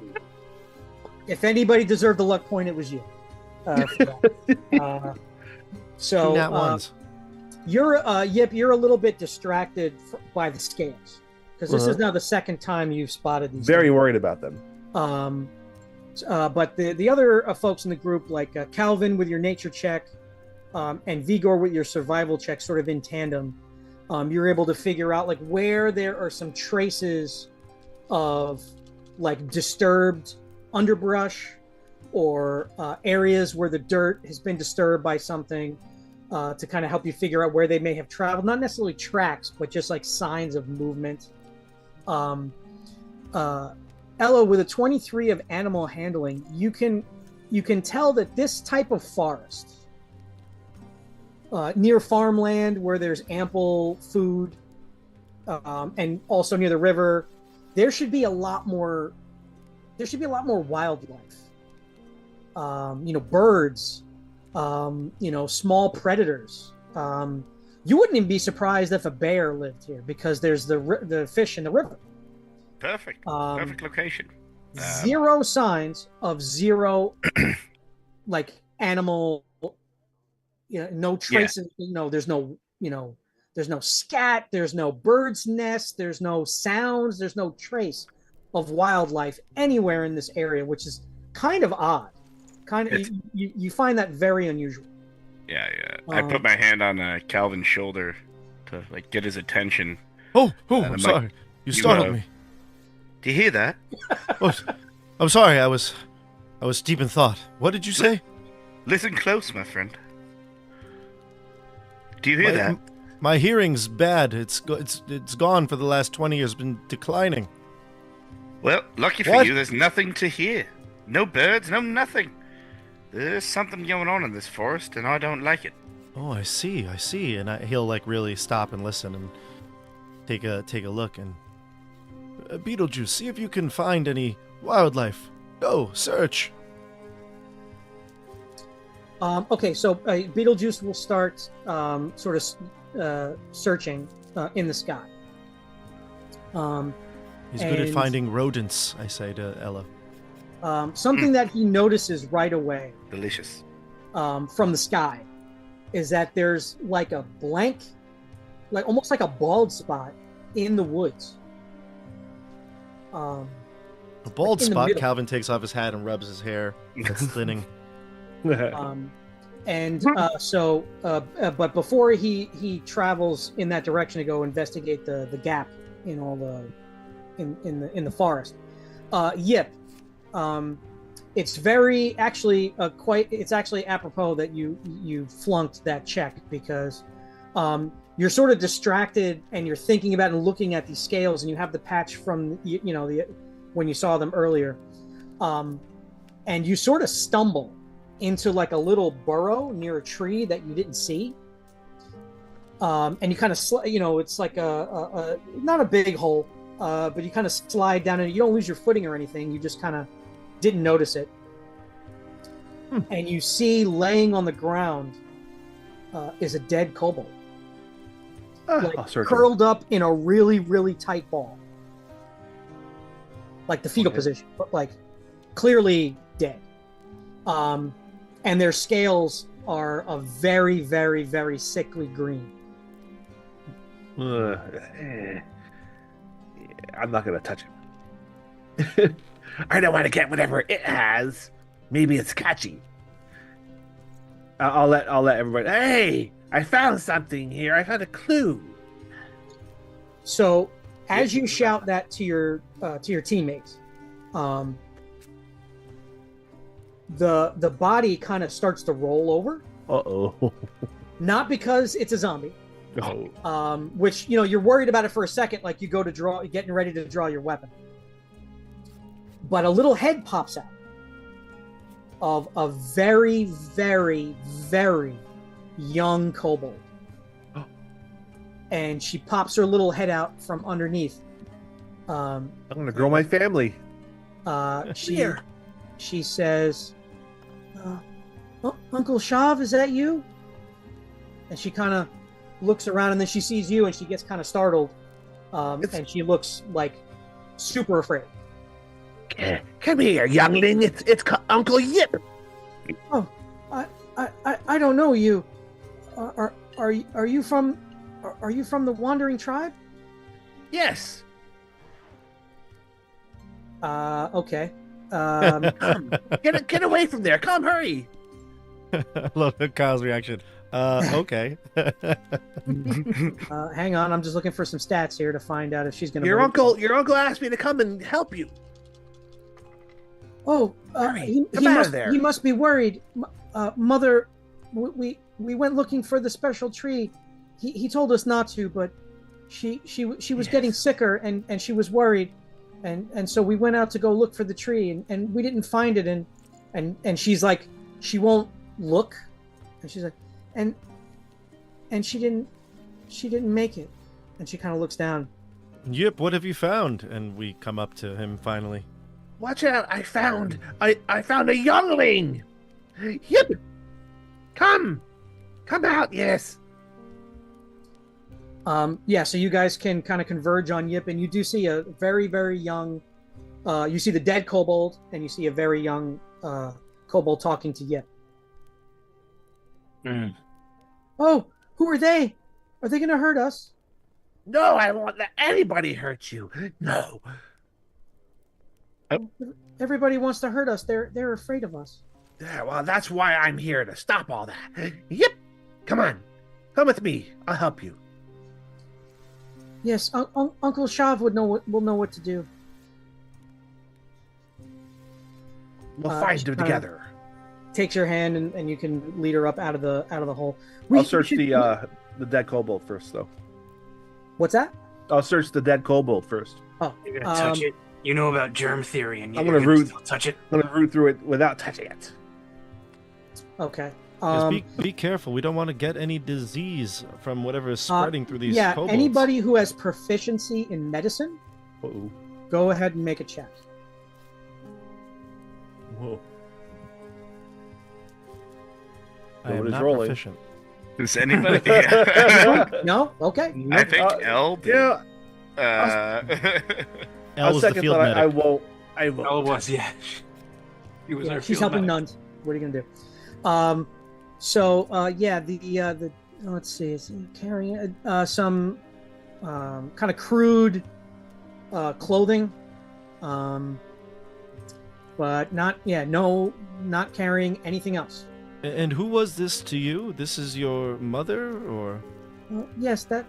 If anybody deserved a luck point, it was you. So Two nat ones. you're Yip, you're a little bit distracted by the scales, because this is now the second time you've spotted these. Very worried about them. But the other folks in the group, like Calvin with your nature check, and Vigor with your survival check, sort of in tandem, you're able to figure out where there are some traces of like disturbed underbrush or areas where the dirt has been disturbed by something to kind of help you figure out where they may have traveled. Not necessarily tracks, but just like signs of movement. Ella, with a 23 of animal handling, you can tell that this type of forest, near farmland where there's ample food, and also near the river, there should be a lot more wildlife. Birds, small predators. You wouldn't even be surprised if a bear lived here because there's the fish in the river. Perfect location. Zero signs of like animal, no traces. Yeah. There's no scat, there's no bird's nest, there's no sounds, there's no trace of wildlife anywhere in this area, which is kind of odd. You find that very unusual. Yeah. I put my hand on Calvin's shoulder to like get his attention. I'm sorry. You startled me. Do you hear that? I'm sorry. I was deep in thought. What did you say? Listen close, my friend. Do you hear that? My hearing's bad. It's gone for the last 20 years. Been declining. Well, lucky for you, there's nothing to hear. No birds, no nothing. There's something going on in this forest, and I don't like it. Oh, I see. And he'll like really stop and listen and take a look. And Beetlejuice, see if you can find any wildlife. Go search. Okay, so Beetlejuice will start searching in the sky. He's good at finding rodents, I say to Ella. Something that he notices right away, delicious, from the sky, is that there's like a blank, like almost like a bald spot in the woods. A bald spot. Calvin takes off his hat and rubs his hair. That's thinning. But before he travels in that direction to go investigate the gap in all the in the forest, Yip, it's very actually it's actually apropos that you flunked that check because you're sort of distracted and you're thinking about and looking at these scales and you have the patch from when you saw them earlier, and you sort of stumble into like a little burrow near a tree that you didn't see, and you kind of it's like a not a big hole, but you kind of slide down and you don't lose your footing or anything, you just kind of didn't notice it. And you see laying on the ground is a dead kobold, curled up in a really, really tight ball, like the fetal position, but like clearly dead. And their scales are a very, very, very sickly green. I'm not gonna touch it. I don't want to get whatever it has. Maybe it's catchy. I'll let everybody. Hey, I found something here. I found a clue. So, as you shout that to your teammates, the body kind of starts to roll over. Uh-oh. Not because it's a zombie. Oh. Which you're worried about it for a second, like you go to getting ready to draw your weapon. But a little head pops out of a very, very, very young kobold. And she pops her little head out from underneath. I'm gonna grow my family. She says, Uncle Shav, is that you? And she kind of looks around and then she sees you and she gets kind of startled. And she looks like super afraid. Come here, youngling. It's Uncle Yip. Oh, I don't know you. Are you from the Wandering Tribe? Yes. Okay. Get away from there! Come, hurry! I love Kyle's reaction. Okay. Hang on, I'm just looking for some stats here to find out if she's gonna. Your uncle asked me to come and help you. Oh, he must be worried. Mother, we went looking for the special tree. He told us not to, but she was getting sicker and she was worried, and so we went out to go look for the tree and we didn't find it and she's like, she won't look, and she's like, and she didn't make it, and she kind of looks down. Yip, what have you found? And we come up to him finally. Watch out! I found a youngling. Yip, come out. Yes. Yeah. So you guys can kind of converge on Yip, and you do see a very, very young. You see the dead kobold, and you see a very young kobold talking to Yip. Mm. Oh, who are they? Are they going to hurt us? No, I won't let anybody hurt you. No. Everybody wants to hurt us. They're afraid of us. Yeah, well, that's why I'm here, to stop all that. Yep. Come on. Come with me. I'll help you. Yes, Uncle Shav will know what to do. We'll find them together. Takes your hand and you can lead her up out of the hole. I'll search the dead kobold first, though. What's that? I'll search the dead kobold first. Oh, you're gonna touch it. You know about germ theory, and I'm gonna touch it. I'm gonna root through it without touching it. Okay. Be careful. We don't want to get any disease from whatever is spreading through these kobolds. Anybody who has proficiency in medicine, go ahead and make a check. Whoa. I am not proficient. Does anybody? No? Okay. I think L did. Yeah. L was the field medic. I won't. L was, yeah. He was our she's field helping medic. Nund. What are you gonna do? The let's see, is he carrying some kind of crude clothing, but not carrying anything else. And who was this to you? This is your mother, or? Yes, that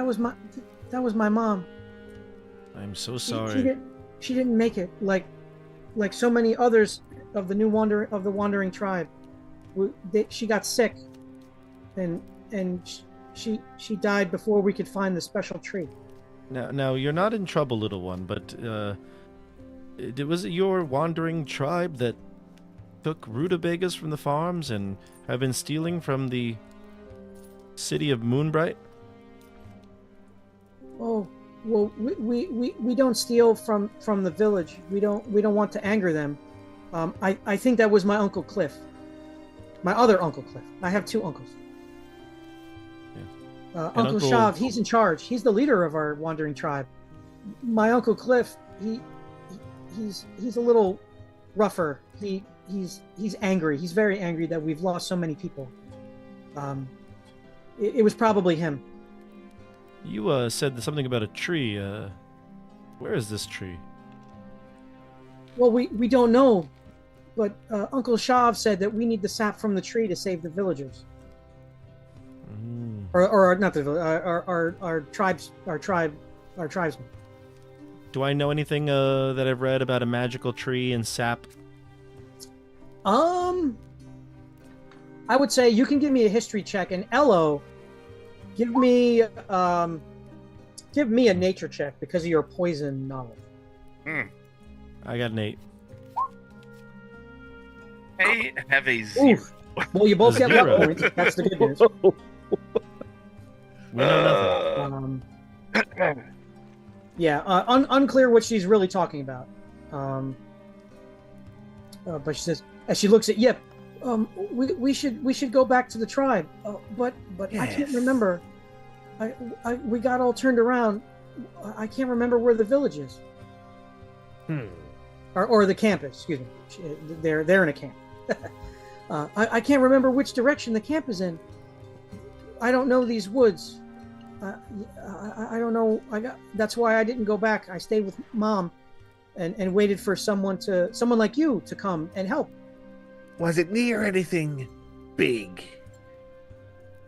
was my mom. I'm so sorry. She didn't make it like so many others of the wandering tribe. She got sick, and she died before we could find the special tree. Now you're not in trouble, little one. But was it your wandering tribe that took rutabagas from the farms and have been stealing from the city of Moonbright? Oh, well, we don't steal from the village. We don't want to anger them. I think that was my Uncle Cliff. My other Uncle Cliff. I have two uncles. Yeah. Uncle Shav, he's in charge. He's the leader of our wandering tribe. My Uncle Cliff, he's a little rougher. He's angry. He's very angry that we've lost so many people. It was probably him. You said something about a tree. Where is this tree? Well, we don't know, but Uncle Shav said that we need the sap from the tree to save the villagers. Or not the village, our tribesmen. Do I know anything that I've read about a magical tree and sap? I would say you can give me a history check, and Ello, give me a nature check because of your poison knowledge. I got an 8. I have a 0. Oof. Well, you both get luck points. That's the good news. We know nothing. Yeah, unclear what she's really talking about. But she says, as she looks at Yip, we should go back to the tribe. But yes. I can't remember. We got all turned around. I can't remember where the village is. Or the camp is. Excuse me. They're in a camp. I can't remember which direction the camp is in. I don't know these woods. I don't know. That's why I didn't go back. I stayed with Mom, and waited for someone like you to come and help. Was it near anything big?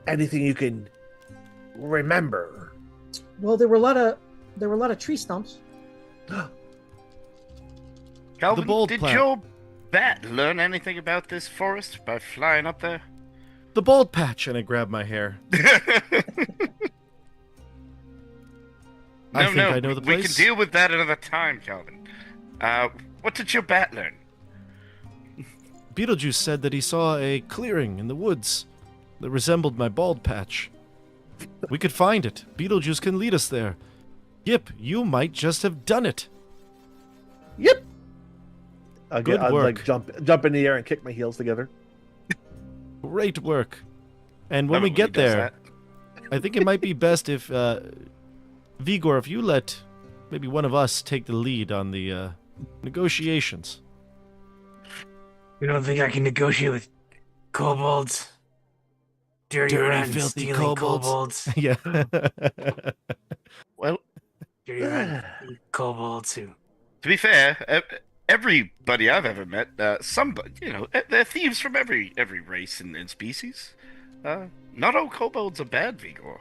Anything you can remember? Well, there were a lot of tree stumps. Calvin, bold did plant. your bat learn anything about this forest by flying up there? The bald patch, and I grab my hair. I think I know the we place. can deal with that another time, Calvin. What did your bat learn? Beetlejuice said that he saw a clearing in the woods that resembled my bald patch. We could find it. Beetlejuice can lead us there. Yip, you might just have done it. Yep. Good I'll work. like jump in the air and kick my heels together. Great work. And when Love we it when get he does there, that. I think it might be best if, Vigor, if you let maybe one of us take the lead on the negotiations. You don't think I can negotiate with kobolds? Dirty rats, filthy stealing kobolds. kobolds. Yeah. Well, Dirty rats, kobolds who... to be fair, everybody I've ever met, they're thieves from every race and species. Not all kobolds are bad, Vigor.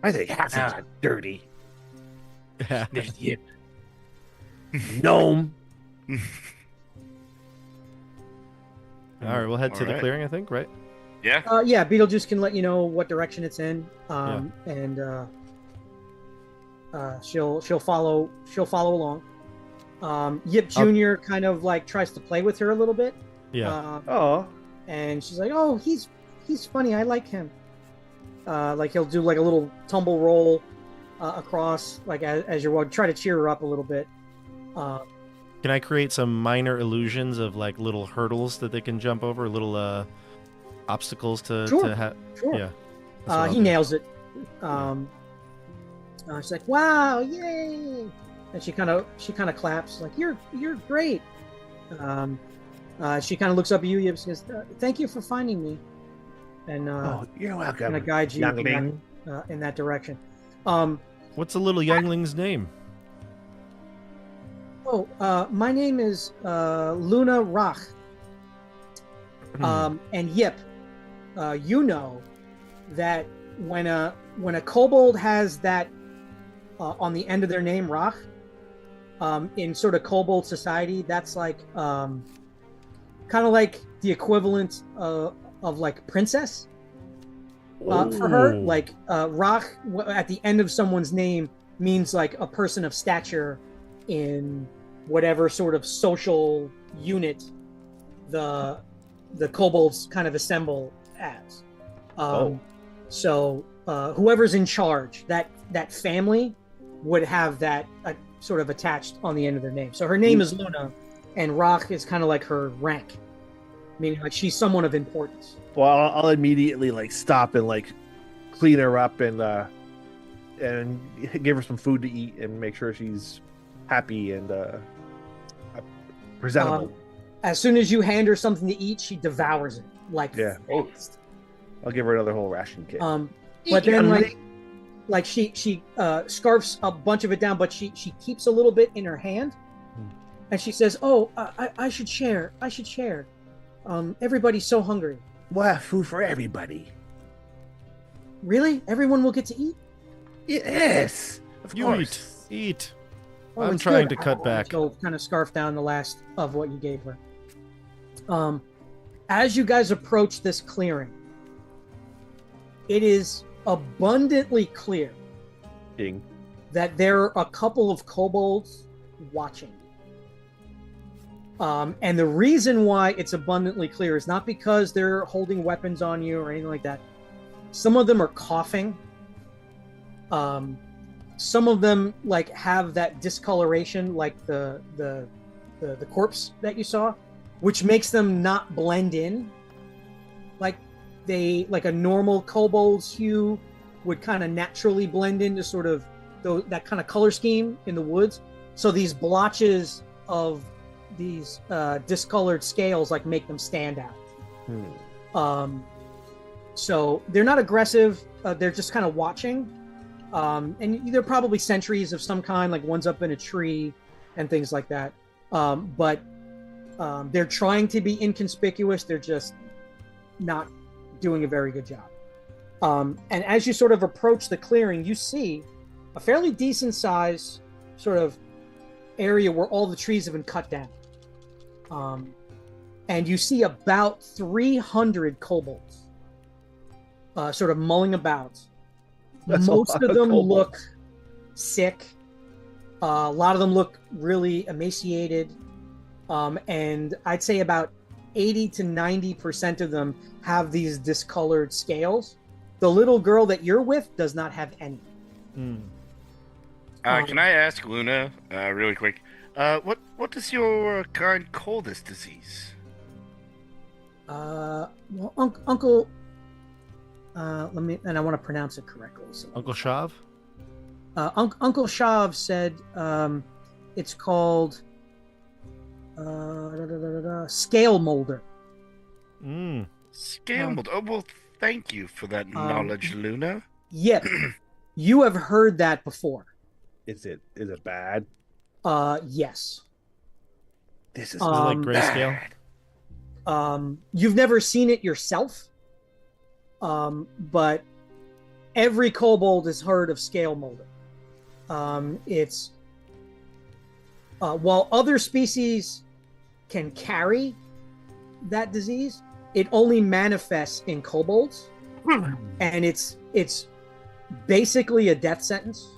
I think half of them are dirty. There's Yip. Gnome. All right, we'll head to All the right. clearing, I think, right? Yeah. Yeah, Beetlejuice can let you know what direction it's in, and she'll follow along. Yip Junior kind of like tries to play with her a little bit. Yeah. Oh. And she's like, "Oh, he's funny. I like him." Like he'll do like a little tumble roll across, like as you're walking. Try to cheer her up a little bit. Can I create some minor illusions of like little hurdles that they can jump over, little obstacles to have? Sure. Yeah. That's what I'll He do. nails it. She's like, "Wow, yay!" And she kind of claps, like, "You're great." She kind of looks up at you, Yip, says, "Thank you for finding me," and You're welcome. kind of guide you youngling. in that direction. What's the little youngling's name? My name is Luna Rach. And Yip, you know that when a kobold has that on the end of their name, Rach, in sort of kobold society, that's like kind of like the equivalent of like princess for her. Like Rach at the end of someone's name means like a person of stature in whatever sort of social unit the kobolds kind of assemble as. So whoever's in charge, that family would have that sort of attached on the end of their name. So her name is Luna, and Rach is kind of like her rank, meaning like she's someone of importance. Well, I'll immediately like stop and like clean her up and give her some food to eat and make sure she's happy and presentable. As soon as you hand her something to eat, she devours it like Yeah. fast. I'll give her another whole ration kit. But then like she scarfs a bunch of it down, but she keeps a little bit in her hand, and she says, "Oh, I should share. I should share. Everybody's so hungry." We'll have food for everybody. Really? Everyone will get to eat? Yes, of You course. eat. Oh, I'm it's trying good. to cut back. She'll kind of scarf down the last of what you gave her. As you guys approach this clearing, it is abundantly clear Ding. that there are a couple of kobolds watching. And the reason why it's abundantly clear is not because they're holding weapons on you or anything like that. Some of them are coughing. Some of them like have that discoloration, like the corpse that you saw, which makes them not blend in. Like a normal kobold's hue would kind of naturally blend into sort of that kind of color scheme in the woods. So these blotches of these discolored scales like make them stand out. So they're not aggressive. They're just kind of watching. And they're probably sentries of some kind, like one's up in a tree and things like that. But they're trying to be inconspicuous. They're just not doing a very good job. And as you sort of approach the clearing, you see a fairly decent size sort of area where all the trees have been cut down. And you see about 300 kobolds sort of mulling about. Most of them look sick. A lot of them look really emaciated. And I'd say about 80 to 90% of them have these discolored scales. The little girl that you're with does not have any. Can I ask Luna, really quick, what does your kind call this disease? Well, Uncle, let me, and I want to pronounce it correctly. So. Uncle Shav? Uncle Shav said it's called scale molder. Scale molder. Oh, well, thank you for that knowledge, Luna. Yep. You have heard that before. Is it bad? Yes. This is like grayscale. You've never seen it yourself, but every kobold has heard of scale molder. It's while other species can carry that disease, it only manifests in kobolds, and it's basically a death sentence.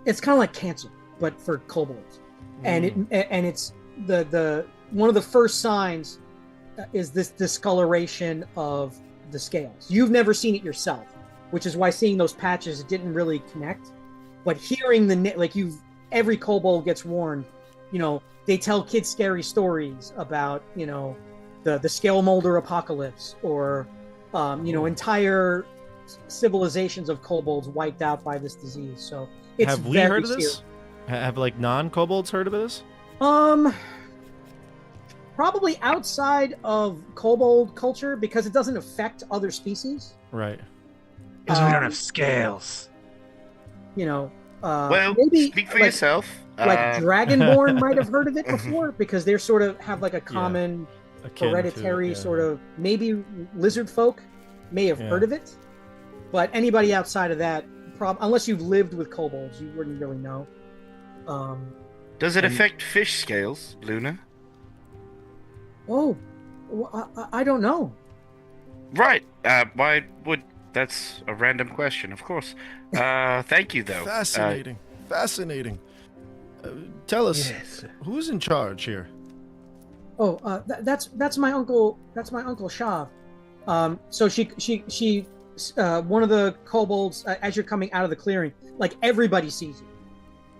It's kind of like cancer, but for kobolds, and it's the one of the first signs is this discoloration of the scales. You've never seen it yourself, which is why seeing those patches didn't really connect. But hearing every kobold gets warned. They tell kids scary stories about the scale molder apocalypse, or entire civilizations of kobolds wiped out by this disease. So it's have we heard of this? Have non-kobolds heard of this? Probably outside of kobold culture, because it doesn't affect other species. Right. Because we don't have scales. Well, maybe speak for yourself. Dragonborn might have heard of it before, because they're sort of have like a common hereditary sort of, maybe lizard folk may have heard of it, but anybody outside of that, unless you've lived with kobolds, you wouldn't really know. Does it affect fish scales, Luna? Oh, I don't know. Right. Why would... That's a random question, of course. Thank you, though. Fascinating. Fascinating. Tell us, who's in charge here? Oh, that's my uncle. That's my Uncle Shav. So she one of the kobolds, as you're coming out of the clearing, like everybody sees you.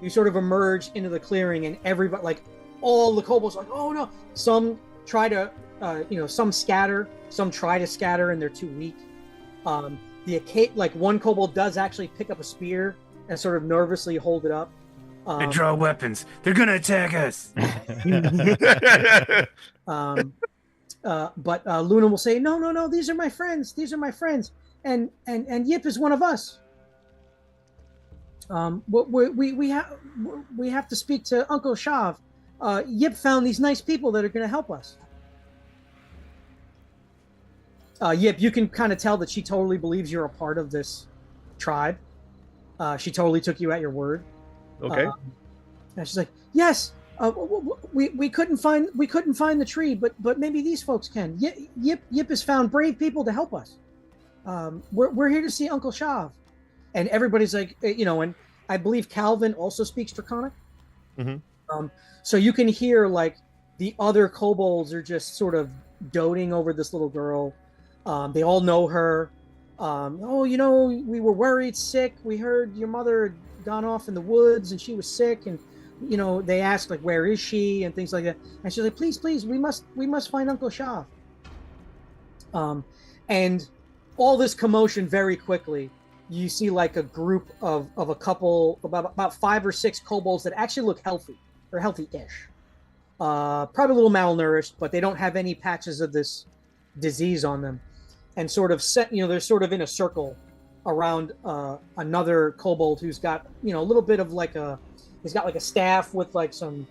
You sort of emerge into the clearing, and everybody, like all the kobolds, are like, oh no. Some try to, some scatter. Some try to scatter, and they're too weak. One kobold does actually pick up a spear and sort of nervously hold it up. They draw weapons. They're gonna attack us. But Luna will say, no, these are my friends. These are my friends, and Yip is one of us. We have to speak to Uncle Shav. Yip found these nice people that are going to help us. Yip, you can kind of tell that she totally believes you're a part of this tribe. She totally took you at your word. Okay. And she's like, yes. We couldn't find the tree, but maybe these folks can. Yip has found brave people to help us. We're here to see Uncle Shav, and everybody's like, and I believe Calvin also speaks Draconic. Mm-hmm. So you can hear like the other kobolds are just sort of doting over this little girl. They all know her. We were worried, sick. We heard your mother had gone off in the woods and she was sick, and they asked like, where is she, and things like that. And she's like, please, we must find Uncle Shav. And all this commotion, very quickly, you see like a group of a couple, about 5 or 6 kobolds that actually look healthy, or healthy-ish. Probably a little malnourished, but they don't have any patches of this disease on them. And sort of they're sort of in a circle around another kobold who's got, a little bit of he's got like a staff with like some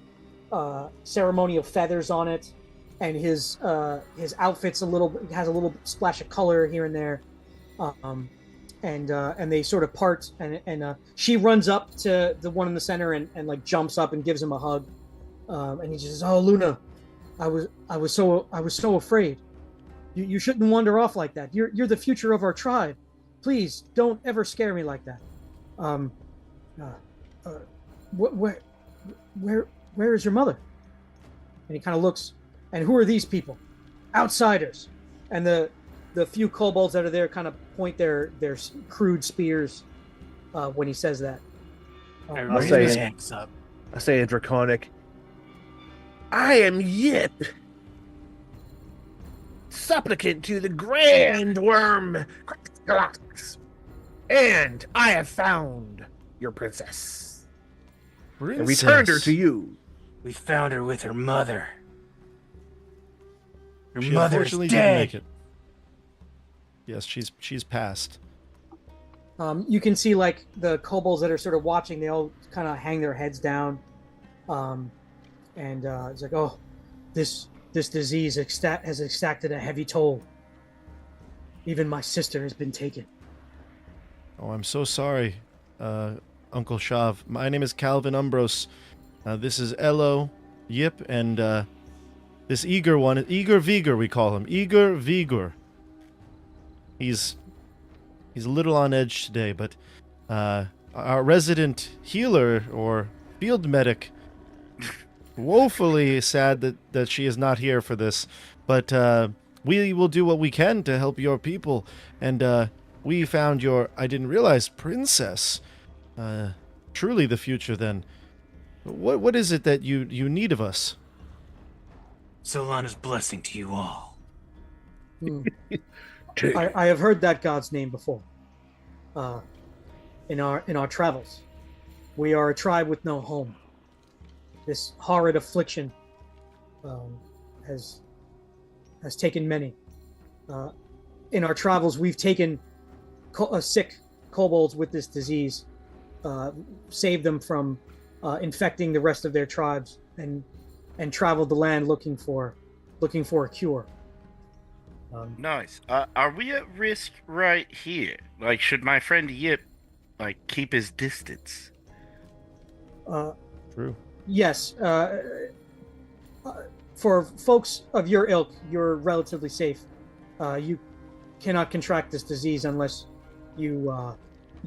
ceremonial feathers on it. and his outfit's has a little splash of color here and there, and they sort of part, and she runs up to the one in the center and like jumps up and gives him a hug, and he just says, "Oh, Luna, I was so afraid. You shouldn't wander off like that. You're the future of our tribe. Please don't ever scare me like that." Where is your mother? And he kind of looks, and who are these people? Outsiders. And the few kobolds that are there kind of point their crude spears when he says that. I'll say in Draconic, I am Yip, supplicant to the Grand Worm, and I have found your princess. And returned her to you. We found her with her mother. Her She mother's unfortunately dead. didn't make it. Yes, she's passed. You can see like the kobolds that are sort of watching, they all kind of hang their heads down. And it's like, oh, this disease has exacted a heavy toll. Even my sister has been taken. Oh, I'm so sorry, Uncle Shav. My name is Calvin Umbros. This is Elo, Yip, and this eager one, Eager Vigor, we call him. Eager Vigor. He's a little on edge today, but our resident healer or field medic, woefully sad that she is not here for this, but we will do what we can to help your people, and we found your, I didn't realize, princess. Truly the future then. What is it that you need of us? Solana's blessing to you all. I have heard that god's name before. In our travels, we are a tribe with no home. This horrid affliction has taken many. In our travels, we've taken sick kobolds with this disease, saved them from infecting the rest of their tribes, and traveled the land looking for a cure. Nice. Are we at risk right here? Like, should my friend Yip, like, keep his distance? True. Yes. For folks of your ilk, you're relatively safe. You cannot contract this disease unless you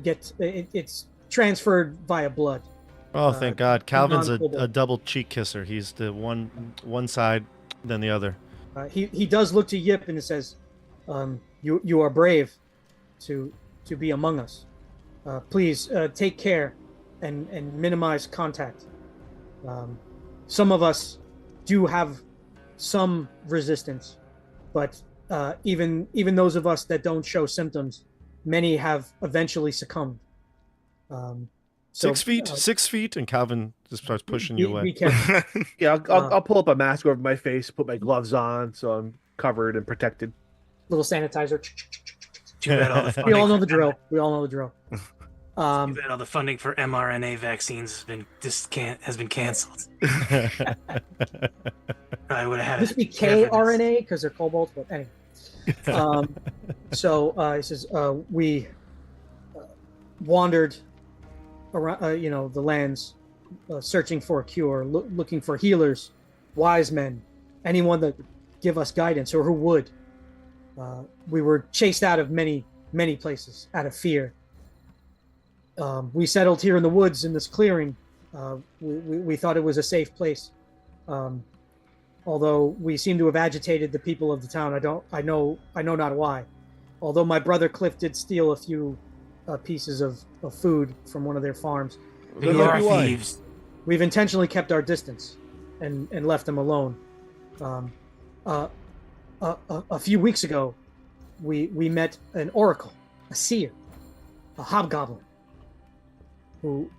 get it's transferred via blood. Oh, thank God. Calvin's a non-kobold. double cheek kisser. He's the one side, then the other. He does look to Yip and says, "You are brave to be among us. Please take care and minimize contact. Some of us do have some resistance, but even those of us that don't show symptoms, many have eventually succumbed." 6 feet, 6 feet, and Calvin just starts pushing you away. Be careful. Yeah, I'll pull up a mask over my face, put my gloves on, so I'm covered and protected. Little sanitizer. Too bad all the We all funding know the drill. We all know the drill. Too bad all the funding for mRNA vaccines has been canceled. I would have had This be KRNA because they're kobolds, but anyway. So he says we wandered around, the lands, searching for a cure, looking for healers, wise men, anyone that would give us guidance or who would. We were chased out of many places out of fear. We settled here in the woods in this clearing. We thought it was a safe place. Although we seem to have agitated the people of the town. I know not why. Although my brother Cliff did steal a few pieces of food from one of their farms. You are thieves. We've intentionally kept our distance and left them alone. A few weeks ago, we met an oracle, a seer, a hobgoblin, who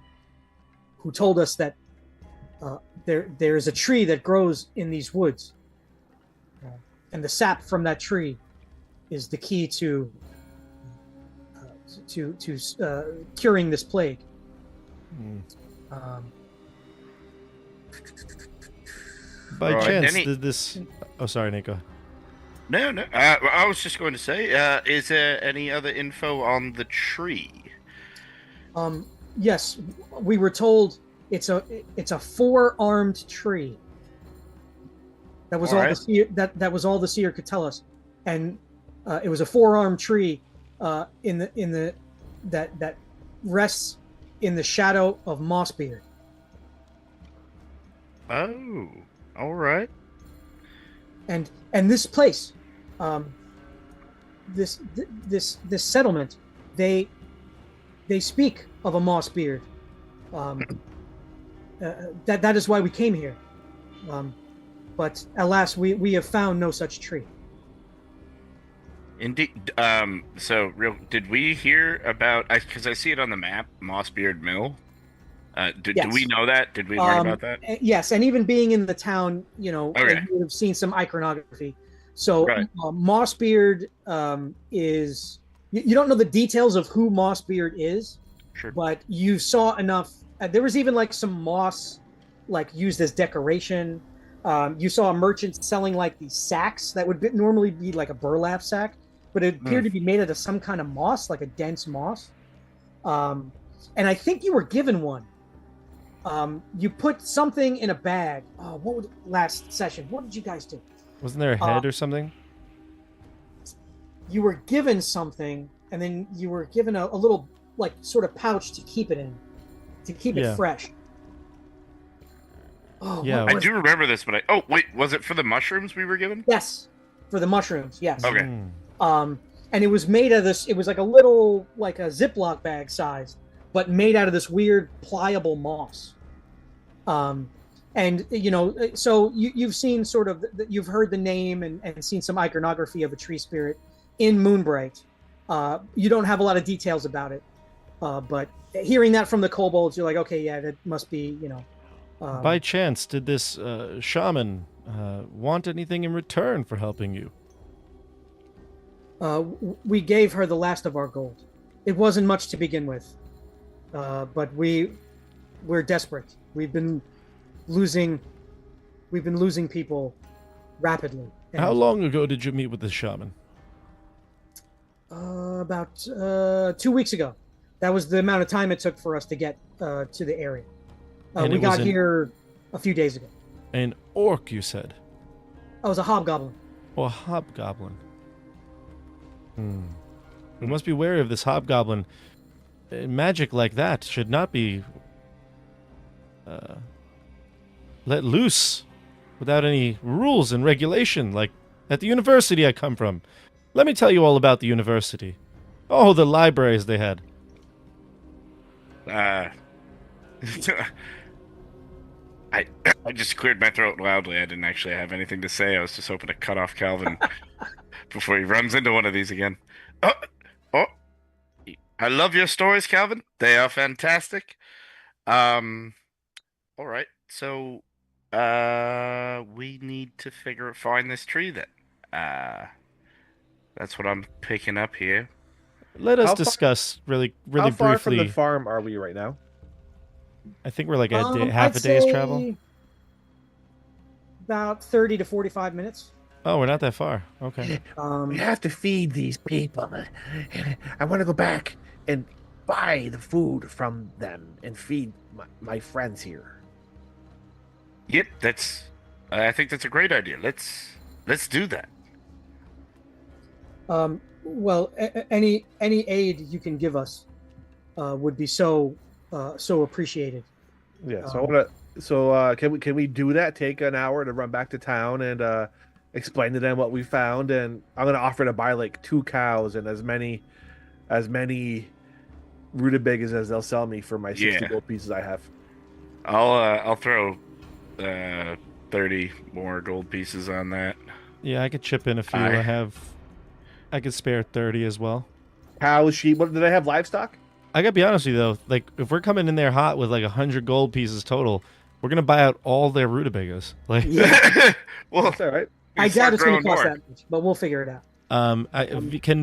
told us that there is a tree that grows in these woods, and the sap from that tree is the key to curing this plague. By Right. chance, Any- did this? Oh, sorry, Nico. No, no. I was just going to say, is there any other info on the tree? Yes, we were told it's a four-armed tree. That was all Alright. the seer, that was all the seer could tell us, and it was a four-armed tree in the that rests in the shadow of Mossbeard. Oh, all right. And this place, this settlement, they speak of a Mossbeard. That is why we came here. But alas, we have found no such tree. Indeed. Did we hear about? Because I see it on the map, Mossbeard Mill. Do Yes. we know that? Did we learn about that? Yes, and even being in the town, Okay. you would have seen some iconography. So Right. Mossbeard is. You don't know the details of who Mossbeard is, Sure. but you saw enough. There was even like some moss, like used as decoration. You saw a merchant selling like these sacks that would normally be like a burlap sack, but it appeared to be made out of some kind of moss, like a dense moss. And I think you were given one. You put something in a bag. Last session? What did you guys do? Wasn't there a head or something? You were given something, and then you were given a little like sort of pouch to keep it in, to keep Yeah. it fresh. Oh, Yeah, what I was do remember this, but was it for the mushrooms we were given? Yes, for the mushrooms. Yes. Okay. And it was made out of this. It was like a little, like a Ziploc bag size, but made out of this weird pliable moss. And so you've seen sort of, you've heard the name and seen some iconography of a tree spirit in Moonbright. You don't have a lot of details about it, but hearing that from the kobolds, you're like, okay, yeah, that must be, By chance, did this shaman want anything in return for helping you? We gave her the last of our gold. It wasn't much to begin with, but we're desperate. We've been losing people rapidly. And, How long ago did you meet with the shaman? about 2 weeks ago. That was the amount of time it took for us to get to the area. And We it was got here a few days ago. An orc, you said? I was a hobgoblin. Or a hobgoblin? We must be wary of this hobgoblin. Magic like that should not be let loose without any rules and regulation, like at the university I come from. Let me tell you all about the university. Oh, the libraries they had. I just cleared my throat loudly. I didn't actually have anything to say. I was just hoping to cut off Calvin before he runs into one of these again. Oh, I love your stories, Calvin. They are fantastic. All right. So, we need to find this tree then. That's what I'm picking up here. Let us How far- discuss really How far from briefly. the farm are we right now? I think we're like a day, I'd half a day's say travel. About 30 to 45 minutes. Oh, we're not that far. Okay. We have to feed these people. I want to go back and buy the food from them and feed my friends here. Yep, I think that's a great idea. Let's do that. Well, any aid you can give us would be so appreciated. Yeah. So I want to. So can we do that? Take an hour to run back to town and explain to them what we found, and I'm gonna offer to buy like 2 cows and as many rutabagas as they'll sell me for my 60 Yeah. gold pieces I have. I'll throw 30 more gold pieces on that. Yeah, I could chip in a few. I could spare 30 as well. Cows, sheep. What do they have? Livestock? I gotta be honest with you though, like if we're coming in there hot with like 100 gold pieces total, we're gonna buy out all their rutabagas. Like, Yeah, Well, That's all right. I doubt it's going to growing cost more. that much, but we'll figure it out.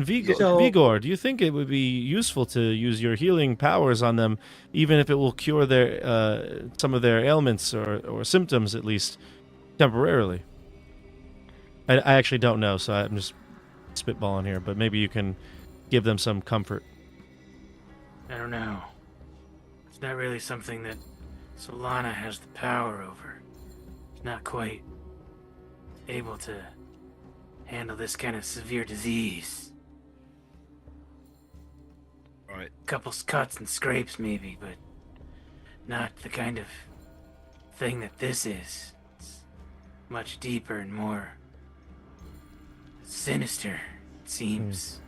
Vigor, do you think it would be useful to use your healing powers on them, even if it will cure their some of their ailments or symptoms at least? Temporarily. I actually don't know, so I'm just spitballing here, but maybe you can give them some comfort. I don't know. It's not really something that Solana has the power over. It's not quite able to handle this kind of severe disease. Right. Couple cuts and scrapes maybe, but not the kind of thing that this is. It's much deeper and more sinister, it seems.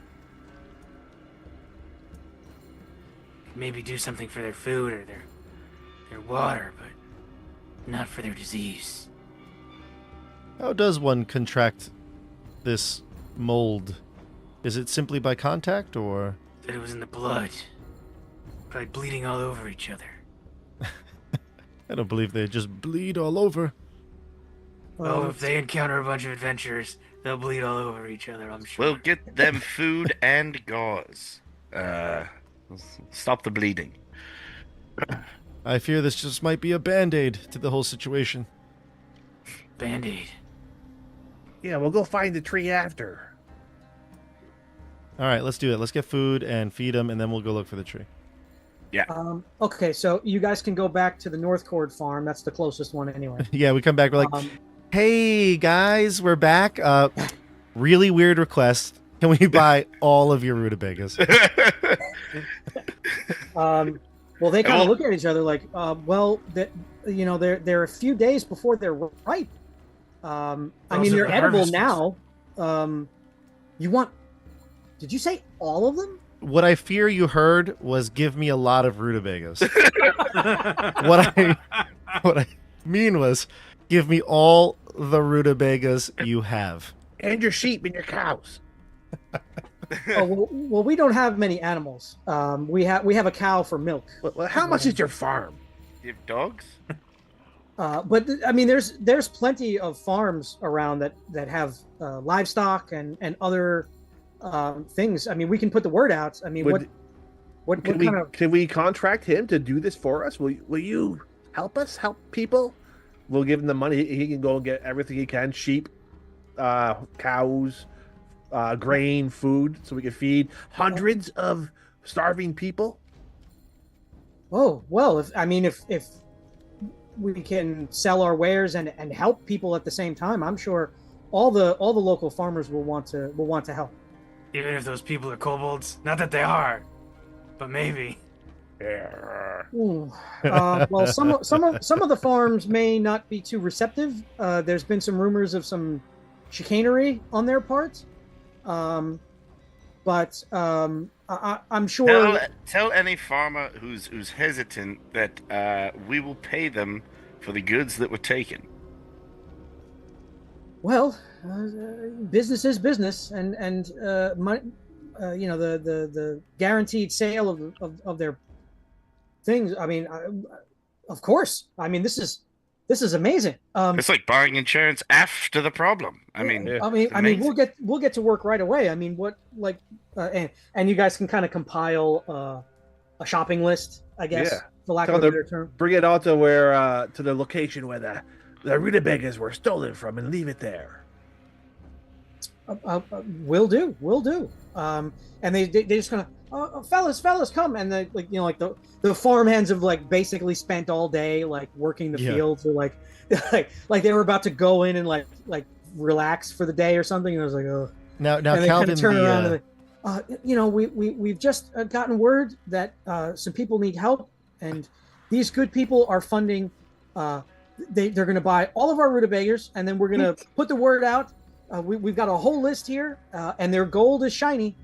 Maybe do something for their food or their water, but not for their disease. How does one contract this mold? Is it simply by contact, or? Said it was in the blood. Probably bleeding all over each other. I don't believe they just bleed all over. Oh, if they encounter a bunch of adventurers, they'll bleed all over each other, I'm sure. We'll get them food and gauze. Stop the bleeding. I fear this just might be a band-aid to the whole situation. Band-Aid. Yeah, we'll go find the tree after. All right, let's do it. Let's get food and feed them, and then we'll go look for the tree. Okay, so you guys can go back to the North Cord farm. That's the closest one anyway. Yeah, we come back, we're like, hey, guys, we're back. Really weird request. Can we buy all of your rutabagas? Well, they kind of look at each other like, they're a few days before they're ripe. I mean, they're edible now. You want? Did you say all of them? What I fear you heard was give me a lot of rutabagas. What I mean was give me all the rutabagas you have. And your sheep and your cows. Well, we don't have many animals. We have a cow for milk. Well, how much is your farm? You have dogs? But I mean, there's plenty of farms around that have livestock and other things. I mean, we can put the word out. I mean, Can we contract him to do this for us? Will you help us help people? We'll give him the money. He can go and get everything he can: sheep, cows, grain, food, so we can feed hundreds of starving people. Oh well, if we can sell our wares and help people at the same time, I'm sure all the local farmers will want to help. Even if those people are kobolds, not that they are, but maybe. Well, some of the farms may not be too receptive. There's been some rumors of some chicanery on their part, but I'm sure. Tell any farmer who's hesitant that we will pay them for the goods that were taken. Well, business is business, and money, the guaranteed sale of their things. I mean, of course. I mean, this is amazing. It's like buying insurance after the problem. I mean, we'll get to work right away. I mean, and you guys can kind of compile a shopping list, I guess, for lack of a better term. Bring it all to the location where the rutabagas were stolen from, and leave it there. Will do. And they just kind of, fellas, come, and they the farmhands have basically spent all day working the fields, or like they were about to go in and like relax for the day or something, and I was like, oh. Now and they Calvin, turn around and we've just gotten word that some people need help, and these good people are funding. They're going to buy all of our rutabagas, and then we're going to put the word out. We've got a whole list here, and their gold is shiny.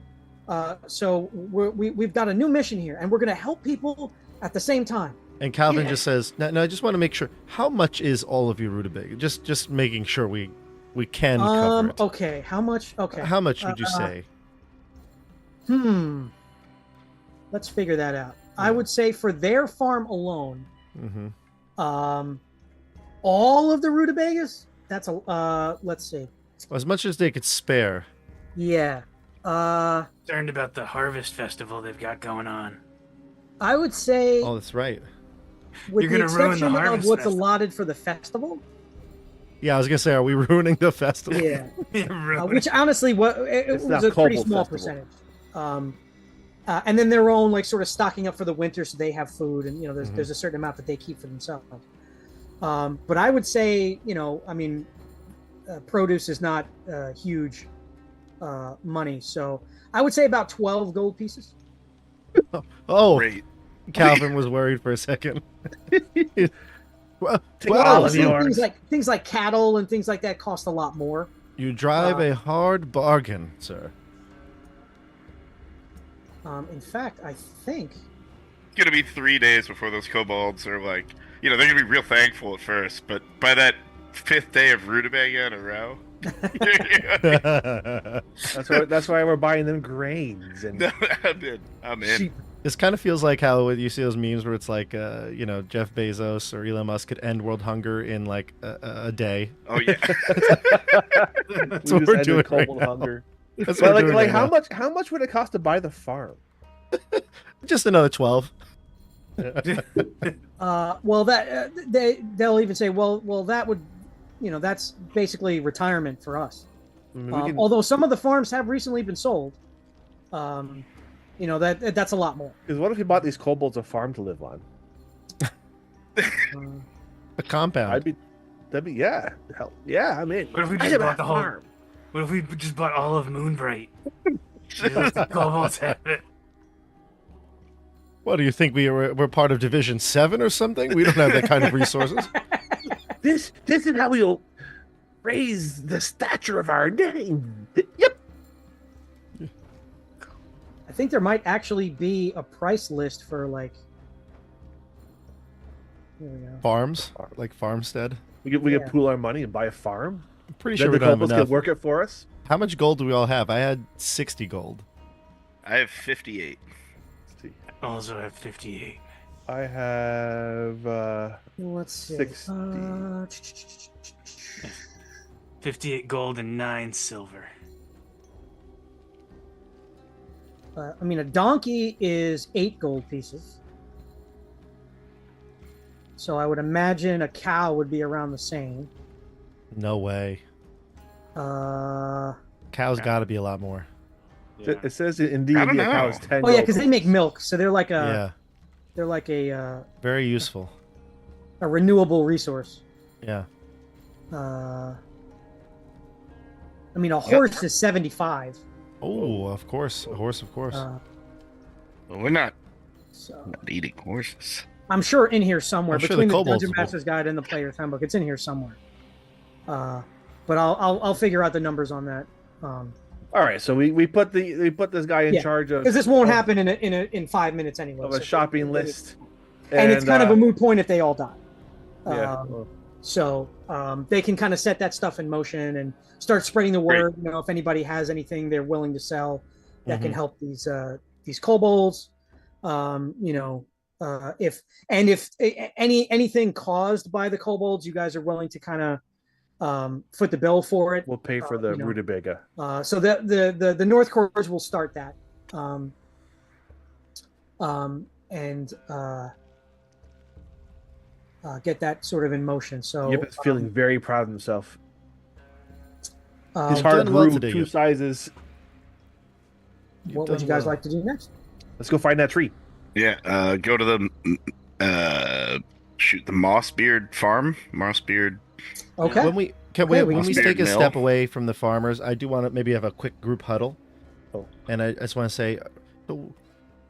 So we've got a new mission here, and we're going to help people at the same time. And Calvin just says, "No, I just want to make sure. How much is all of your rutabaga? Just making sure we can cover it." Okay. How much? Okay. How much would you say? Let's figure that out. I would say for their farm alone, all of the rutabagas. That's let's see. As much as they could spare. Yeah. Concerned about the harvest festival they've got going on. I would say. Oh, that's right. With You're the gonna ruin the exception of harvest what's festival. allotted for the festival, Yeah, I was gonna say, are we ruining the festival? Yeah. Really. Which honestly, it It's was not a pretty Kobold small Festival. percentage. And then their own like sort of stocking up for the winter, so they have food, and there's a certain amount that they keep for themselves. But I would say, I mean, produce is not huge money, so I would say about 12 gold pieces. Oh, Great. Calvin was worried for a second. Well, all of See, yours. things like cattle and things like that cost a lot more. you drive a hard bargain, sir. In fact, I think It's gonna be 3 days before those kobolds are like, they're gonna be real thankful at first, but by that 5th day of rutabaga in a row, That's why we're buying them grains and I'm in. sheep. This kind of feels like how you see those memes where it's like, Jeff Bezos or Elon Musk could end world hunger in like a day. Oh yeah. That's We what just we're ended doing right kobold now. hunger. That's But what we're doing right how now. much would it cost to buy the farm? Just another 12. well that they'll even say well that would that's basically retirement for us. I mean, we can, Although some of the farms have recently been sold, that's a lot more. because what if we bought these kobolds a farm to live on? A compound. That'd be yeah. Hell, yeah, I'm in. What if we I just have bought a the whole? farm. What if we just bought all of Moonbright? Let the kobolds have it. What do you think we're part of Division 7 or something? We don't have that kind of resources. This is how we'll raise the stature of our name. Yep. I think there might actually be a price list for like. Here we go. Farms, like farmstead. We could pool our money and buy a farm. I'm pretty Then sure we the don't have kobolds enough. can work it for us. How much gold do we all have? I had 60 gold. I have 58. Let's see. Also have 58. I have Let's see. 60. 58 gold and 9 silver. I mean, a donkey is 8 gold pieces. So I would imagine a cow would be around the same. No way. Uh, Cows got to be a lot more. Yeah. It says in D&D I don't a cow know. is 10 oh yeah, gold because they make milk, so they're like Yeah, a very useful. renewable resource. Yeah. I mean, a horse is 75. Oh, of course. A horse, of course. Well, we're not So eating horses. I'm sure in here somewhere I'm sure between the the kobolds Dungeon will. Master's Guide and the Player's Handbook. It's in here somewhere. But I'll figure out the numbers on that. All right, so we put this guy in Yeah, charge of Because this won't of- happen in 5 minutes anyway. of a so- shopping list. and it's kind of a moot point if they all die. Yeah. So they can kind of set that stuff in motion and start spreading the word. If anybody has anything they're willing to sell that can help these kobolds. If anything caused by the kobolds, you guys are willing to kind of foot the bill for it. We'll pay for the rutabaga. So the North Corps will start that. And get that sort of in motion. So Yip is feeling very proud of himself. um, His heart done well grew today, 2 Yip. sizes. what would you guys like to do next? Let's go find that tree. Yeah, go to the the Mossbeard farm. Mossbeard. Okay. When we Okay, we when can we start take a mill. step away from the farmers, I do want to maybe have a quick group huddle. Oh. And I just want to say,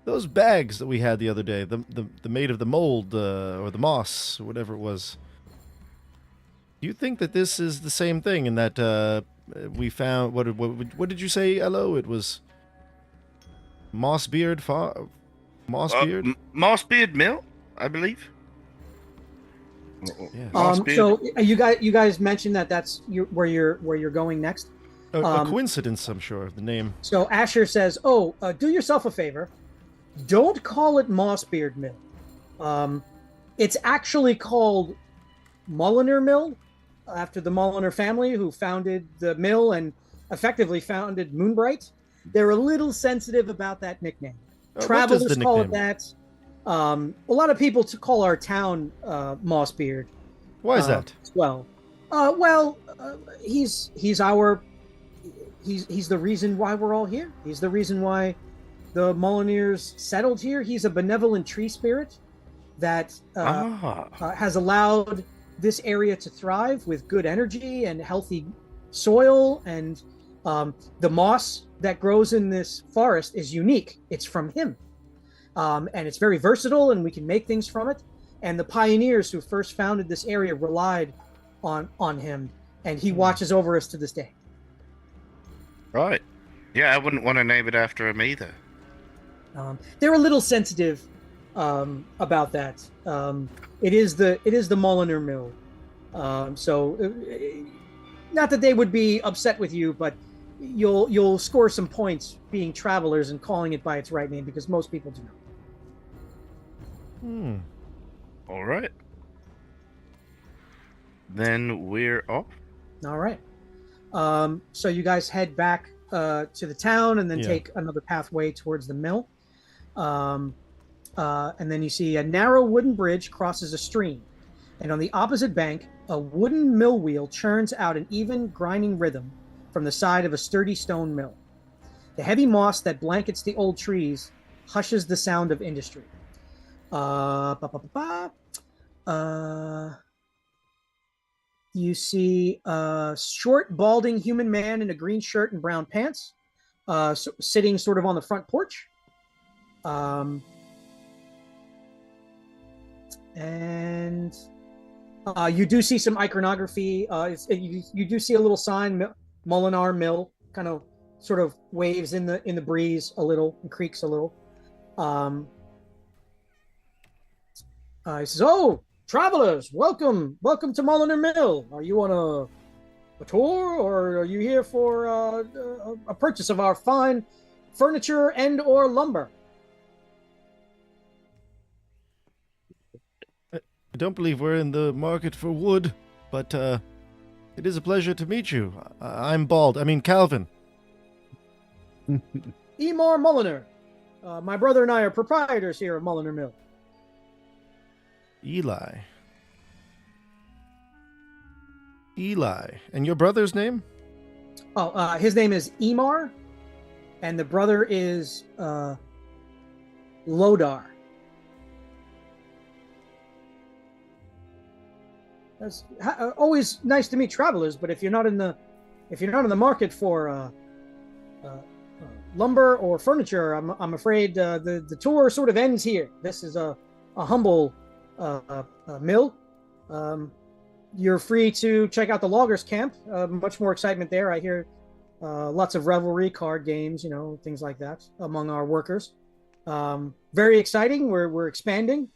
those bags that we had the other day, the made of the mold or the moss or whatever it was. Do you think that this is the same thing, and that we found what did you say, Elo? It was Mossbeard Mossbeard. Mossbeard Mill, I believe. Yeah. Mossbeard. So you guys mentioned that's where you're going next. A coincidence, I'm sure. The name. So Asher says, "Oh, do yourself a favor. Don't call it Mossbeard Mill. It's actually called Mulliner Mill, after the Mulliner family who founded the mill and effectively founded Moonbright. They're a little sensitive about that nickname. What does Travelers the call it nickname- that. A lot of people call our town Mossbeard. Why is that? As well. Well, he's our he's the reason why we're all here. He's the reason why the Moliners settled here. He's a benevolent tree spirit that has allowed this area to thrive with good energy and healthy soil. And the moss that grows in this forest is unique. It's from him. And it's very versatile, and we can make things from it. And the pioneers who first founded this area relied on him, and he watches over us to this day. Right. Yeah, I wouldn't want to name it after him either. They're a little sensitive about that. It is the Molyneux Mill. So not that they would be upset with you, but you'll score some points being travelers and calling it by its right name, because most people do not. All right. Then we're off. All right. So you guys head back to the town, and then take another pathway towards the mill. And then you see a narrow wooden bridge crosses a stream. And on the opposite bank, a wooden mill wheel churns out an even grinding rhythm from the side of a sturdy stone mill. The heavy moss that blankets the old trees hushes the sound of industry. You see a short, balding human man in a green shirt and brown pants, sitting sort of on the front porch. And you do see some iconography. You do see a little sign, Molinar Mill, kind of sort of waves in the breeze a little and creaks a little. He says, "Oh, travelers, welcome to Molyneux Mill. Are you on a tour, or are you here for a purchase of our fine furniture and or lumber?" I don't believe we're in the market for wood, but it is a pleasure to meet you. I'm Calvin. Emar Molyneux. My brother and I are proprietors here at Molyneux Mill. Eli. And your brother's name? Oh, his name is Emar, and the brother is Lodar. That's always nice to meet travelers, but if you're not in the market for lumber or furniture, I'm afraid the tour sort of ends here. This is a humble mill. You're free to check out the loggers' camp. Much more excitement there. I hear lots of revelry, card games, things like that among our workers. Very exciting. We're expanding.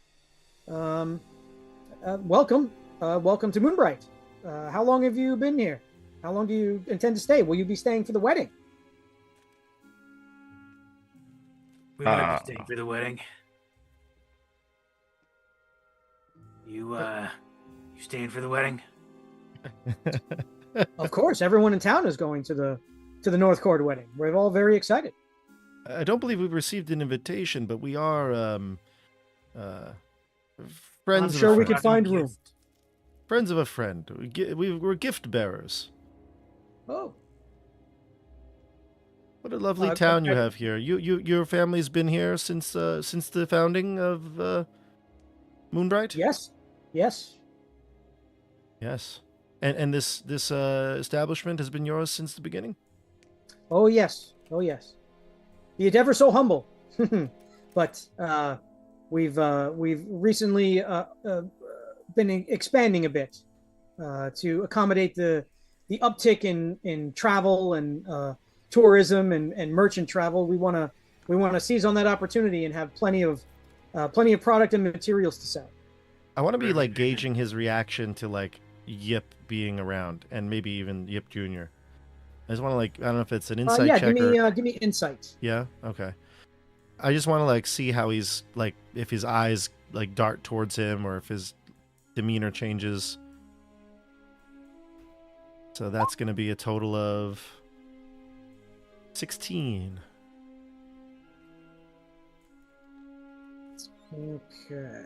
Welcome to Moonbright. How long have you been here? How long do you intend to stay? Will you be staying for the wedding? We might be staying for the wedding. You staying for the wedding? Of course, everyone in town is going to the North Court wedding. We're all very excited. I don't believe we've received an invitation, but we are friends. I'm sure we could find room. Friends of a friend. We're gift bearers. Oh. What a lovely town you have here. Your family's been here since the founding of Moonbright? Yes. And this establishment has been yours since the beginning? Oh yes. Be it ever so humble. But we've recently been expanding a bit to accommodate the uptick in travel and tourism and merchant travel. We want to seize on that opportunity and have plenty of product and materials to sell. I want to be like gauging his reaction to like Yip being around, and maybe even Yip Jr. I just want to I don't know if it's an insight check. Give me insight. Yeah, okay. I just want to see how he's if his eyes dart towards him or if his demeanor changes. So that's going to be a total of 16. Okay.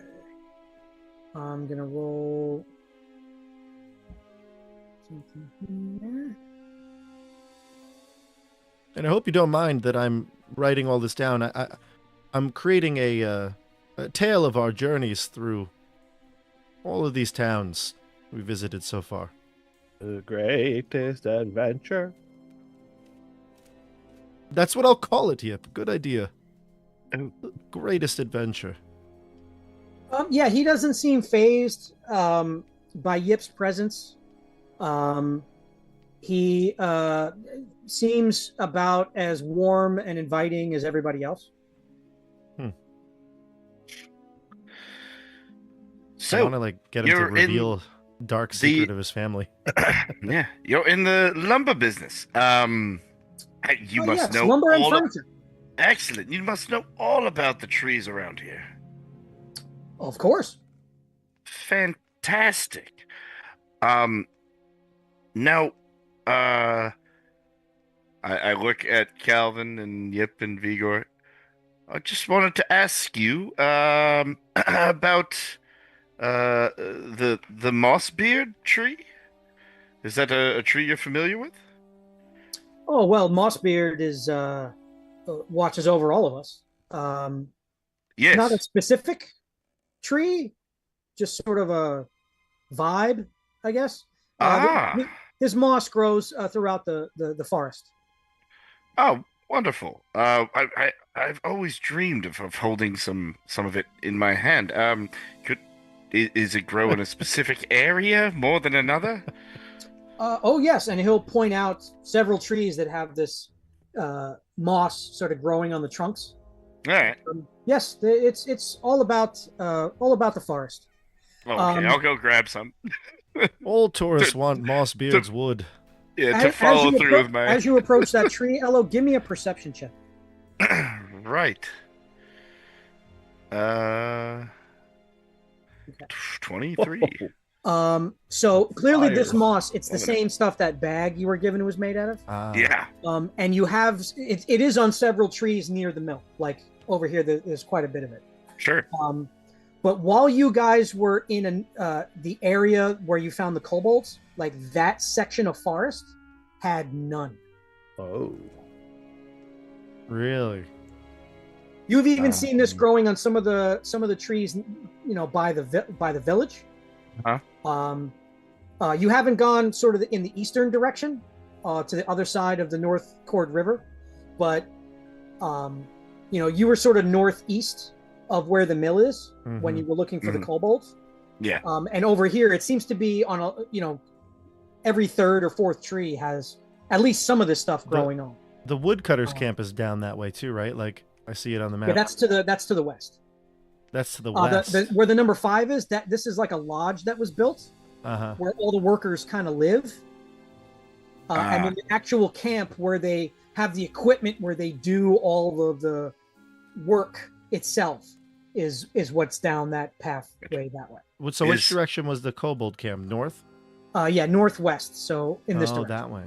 I'm going to roll And I hope you don't mind that I'm writing all this down. I'm creating a tale of our journeys through all of these towns we visited so far. The greatest adventure. That's what I'll call it, Yip. Good idea. Oh. The greatest adventure. Yeah, he doesn't seem phased by Yip's presence. He seems about as warm and inviting as everybody else. So I want to get him to reveal dark secret of his family. Yeah, you're in the lumber business. You must know lumber and furniture. Excellent. You must know all about the trees around here. Of course. Fantastic. Now, I look at Calvin and Yip and Vigor. I just wanted to ask you about the Mossbeard tree. Is that a tree you're familiar with? Oh well, Mossbeard is watches over all of us. Yes. Not a specific tree, just sort of a vibe, I guess. His moss grows throughout the forest. Oh, wonderful. I've always dreamed of holding some of it in my hand. Is it grow in a specific area more than another? Oh yes, and he'll point out several trees that have this moss sort of growing on the trunks. All right. Yes, it's all about the forest. Okay, I'll go grab some. All tourists want Mossbeard's wood. Yeah, to follow through with my. As you approach that tree, Ello, give me a perception check. Right. 23. So clearly this moss, it's the same stuff that bag you were given was made out of. Yeah. And you have it is on several trees near the mill. Like over here, there's quite a bit of it. Sure. But while you guys were in the area where you found the kobolds, like that section of forest had none. Oh. Really? You've even seen this growing on some of the trees, by the village. You haven't gone sort of in the eastern direction, to the other side of the North Cord River, but you were sort of northeast of where the mill is when you were looking for the kobolds. Yeah. And over here, it seems to be on every third or fourth tree has at least some of this stuff growing on. The woodcutters camp is down that way too, right? Like I see it on the map. Yeah, that's to the west. That's to the west. Where the number 5 is, this is like a lodge that was built where all the workers kind of live. And then the actual camp where they have the equipment where they do all of the work itself is what's down that pathway that way. So which direction was the kobold camp? North? Yeah, northwest. So in this direction. That way.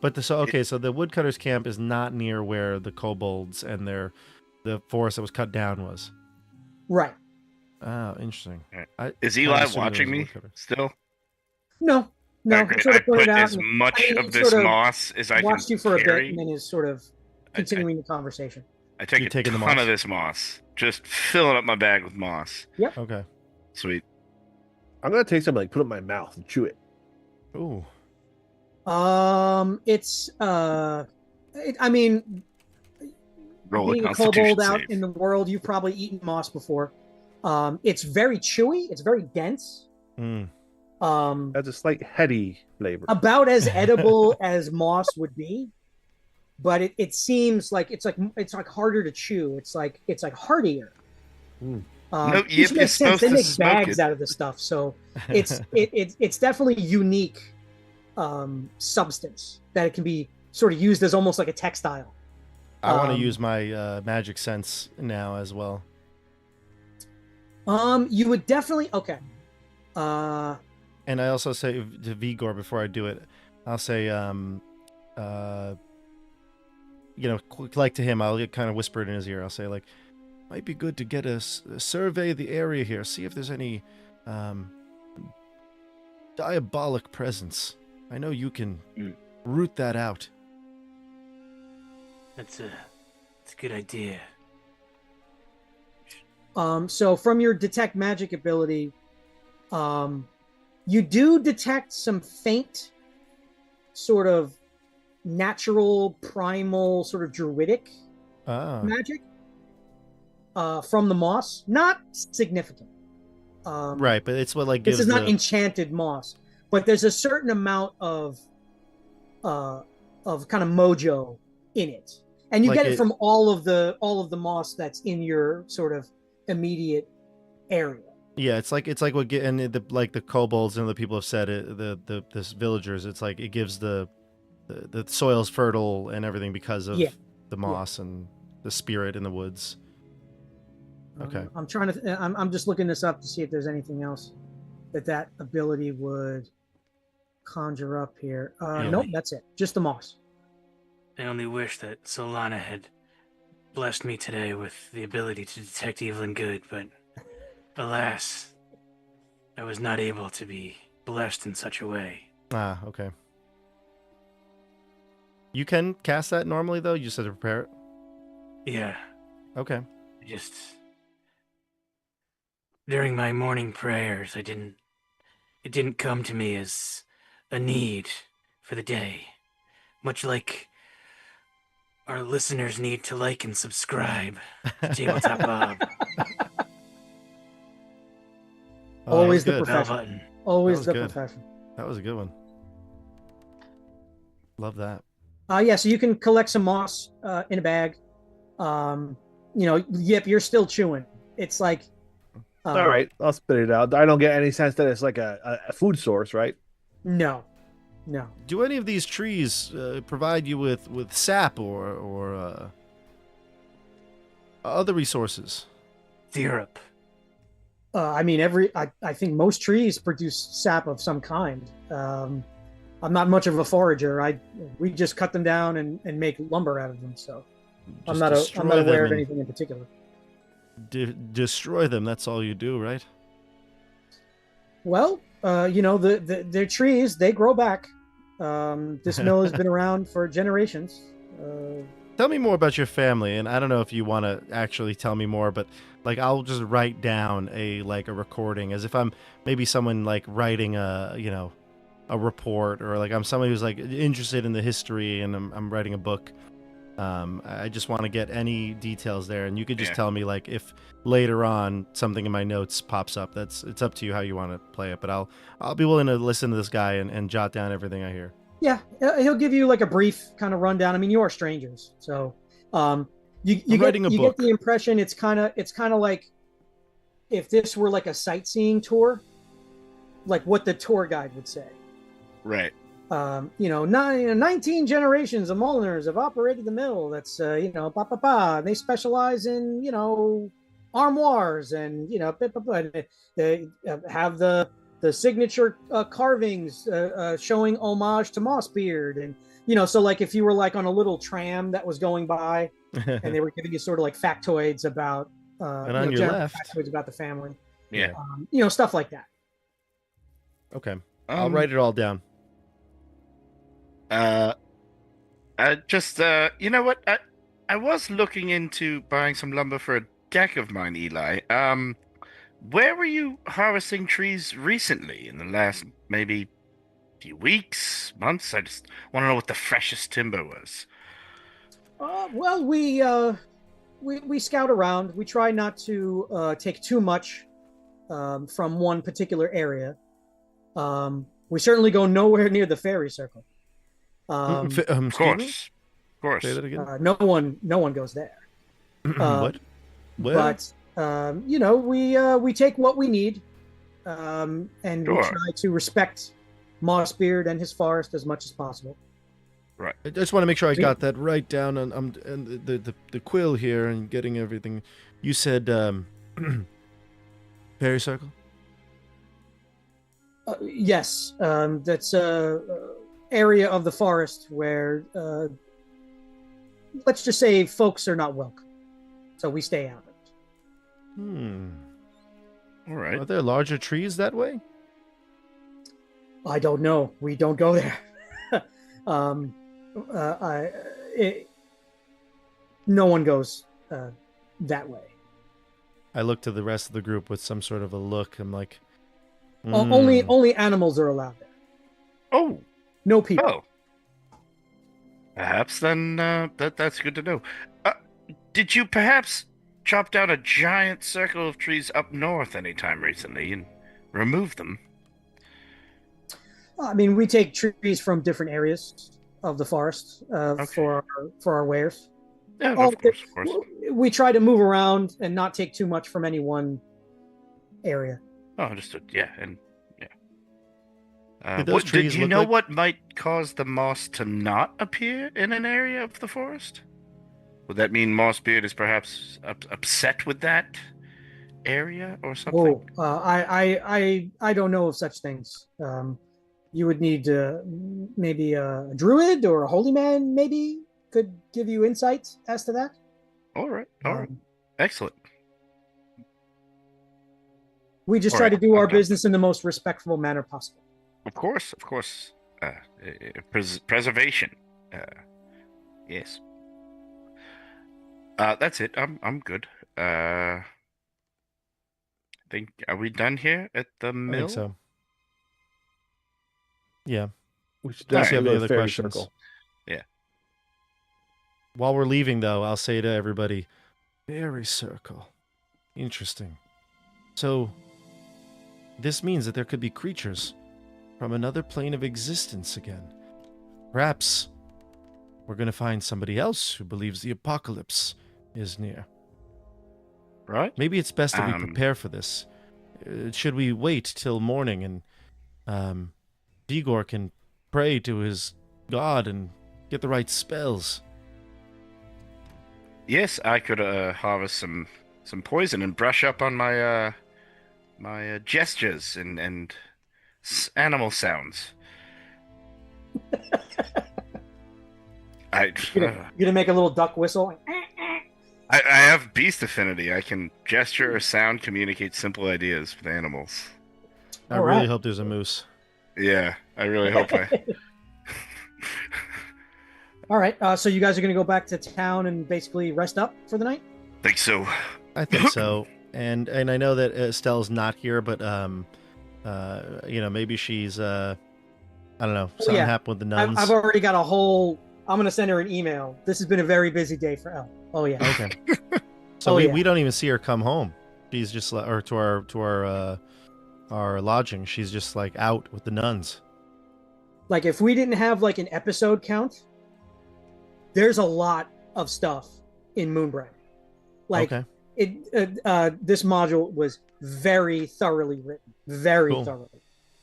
But so the woodcutters camp is not near where the kobolds and the forest that was cut down was. Right. Oh, interesting. Is Eli watching me still? No. I put as much of this moss as I can watched you for carry. a bit and then is sort of continuing the conversation. I take a ton of this moss, just filling up my bag with moss. Yep. Okay. Sweet. I'm gonna take something, put it in my mouth and chew it. Ooh. It's being a kobold out in the world, you've probably eaten moss before. It's very chewy. It's very dense. Has a slight heady flavor. About as edible as moss would be, but it seems like it's harder to chew. It's like hardier. Which makes sense. They make bags out of the stuff, so it's definitely unique substance that it can be sort of used as almost like a textile. I want to use my magic sense now as well. You would definitely and I also say to Vigor before I do it, I'll say like to him, I'll kind of whisper it in his ear. I'll say like, might be good to get a survey the area here, see if there's any diabolic presence I know you can Mm. root that out. That's a good idea. So from your detect magic ability, you do detect some faint sort of natural, primal, sort of druidic magic from the moss. Not significant. Right, but it's what like this gives is not enchanted moss, but there's a certain amount of kind of mojo in it, and you Like get it from all of the moss that's in your sort of immediate area. Yeah, it's like what and the kobolds and the people have said it, the villagers. It's like it gives the soil's fertile and everything because of the moss and the spirit in the woods. Okay. I'm trying to. I'm just looking this up to see if there's anything else that ability would conjure up here. Nope, that's it. Just the moss. I only wish that Solana had blessed me today with the ability to detect evil and good, but alas, I was not able to be blessed in such a way. Ah, okay. You can cast that normally, though? You just have to prepare it? Yeah. Okay. Just during my morning prayers, it didn't come to me as a need for the day. Much like our listeners need to like and subscribe to Tabletop Bob. Always the good. profession. Button. Always the good. profession. That was a good one. Love that. Yeah, so you can collect some moss in a bag. Yip, you're still chewing. It's like all right, I'll spit it out. I don't get any sense that it's like a food source, right? No. Do any of these trees provide you with sap or other resources? Syrup. I mean, I think most trees produce sap of some kind. I'm not much of a forager. We just cut them down and make lumber out of them. So I'm not aware of anything in particular. Destroy them. That's all you do, right? Well, their trees, they grow back. This mill has been around for generations. Tell me more about your family, and I don't know if you want to actually tell me more, but like I'll just write down a recording as if I'm maybe someone like writing a report, or like I'm somebody who's like interested in the history and I'm writing a book. I just want to get any details there, and you could just tell me like if later on something in my notes pops up. It's up to you how you want to play it, but I'll be willing to listen to this guy and jot down everything I hear. Yeah, he'll give you like a brief kind of rundown. I mean, you are strangers, so you get the impression it's kind of like if this were like a sightseeing tour, like what the tour guide would say. Right. 19 generations of Moliners have operated the mill. That's They specialize in armoires and they have the signature carvings showing homage to Mossbeard, and so like if you were like on a little tram that was going by and they were giving you sort of like factoids about and on your left factoids about the family, stuff like that. Okay, I'll write it all down. You know what? I was looking into buying some lumber for a deck of mine, Eli. Where were you harvesting trees recently in the last maybe few weeks, months? I just want to know what the freshest timber was. Well, we scout around. We try not to take too much from one particular area. We certainly go nowhere near the fairy circle. Of course. Say that again. No one goes there. What? Where? But we take what we need, and we try to respect Mossbeard and his forest as much as possible. Right. I just want to make sure I got that right down and the quill here and getting everything. You said fairy circle? Yes, that's area of the forest where let's just say folks are not welcome, so we stay out of it. All right. Are there larger trees that way? I don't know. We don't go there. um, no one goes that way. I look to the rest of the group with some sort of a look. I'm like, Only animals are allowed there. Oh, No people. oh. Perhaps then that's good to know. Did you perhaps chop down a giant circle of trees up north anytime recently and remove them? I mean, we take trees from different areas of the forest for our wares. Yeah, of course. We try to move around and not take too much from any one area. Oh, understood. Yeah, and trees did you look know like... what might cause the moss to not appear in an area of the forest? Would that mean Mossbeard is perhaps upset with that area or something? I don't know of such things. You would need maybe a druid or a holy man maybe could give you insights as to that. All right. Excellent. We just try to do our business in the most respectful manner possible. Of course. Preservation. Yes. That's it. I'm good. I think, are we done here at the mill? I think so. Yeah. We should Unless you have any go other fairy questions. circle. Yeah. While we're leaving, though, I'll say to everybody, fairy circle. Interesting. So, this means that there could be creatures from another plane of existence again. Perhaps we're going to find somebody else who believes the apocalypse is near. Right? Maybe it's best that we prepare for this. Should we wait till morning and Igor can pray to his god and get the right spells? Yes, I could harvest some poison and brush up on my my gestures and animal sounds. You're gonna make a little duck whistle. I have beast affinity. I can gesture or sound communicate simple ideas with animals. I really hope there's a moose. Yeah, I really hope I... All right, so you guys are going to go back to town and basically rest up for the night? Think so. I think so. And I know that Estelle's not here, but maybe she's I don't know, something happened with the nuns. I've already got a whole... I'm going to send her an email. This has been a very busy day for Elle. Oh yeah. Okay. So we don't even see her come home. She's just or to our lodging. She's just like out with the nuns. Like if we didn't have like an episode count, there's a lot of stuff in Moonbright. Like this module was very thoroughly written, very thoroughly.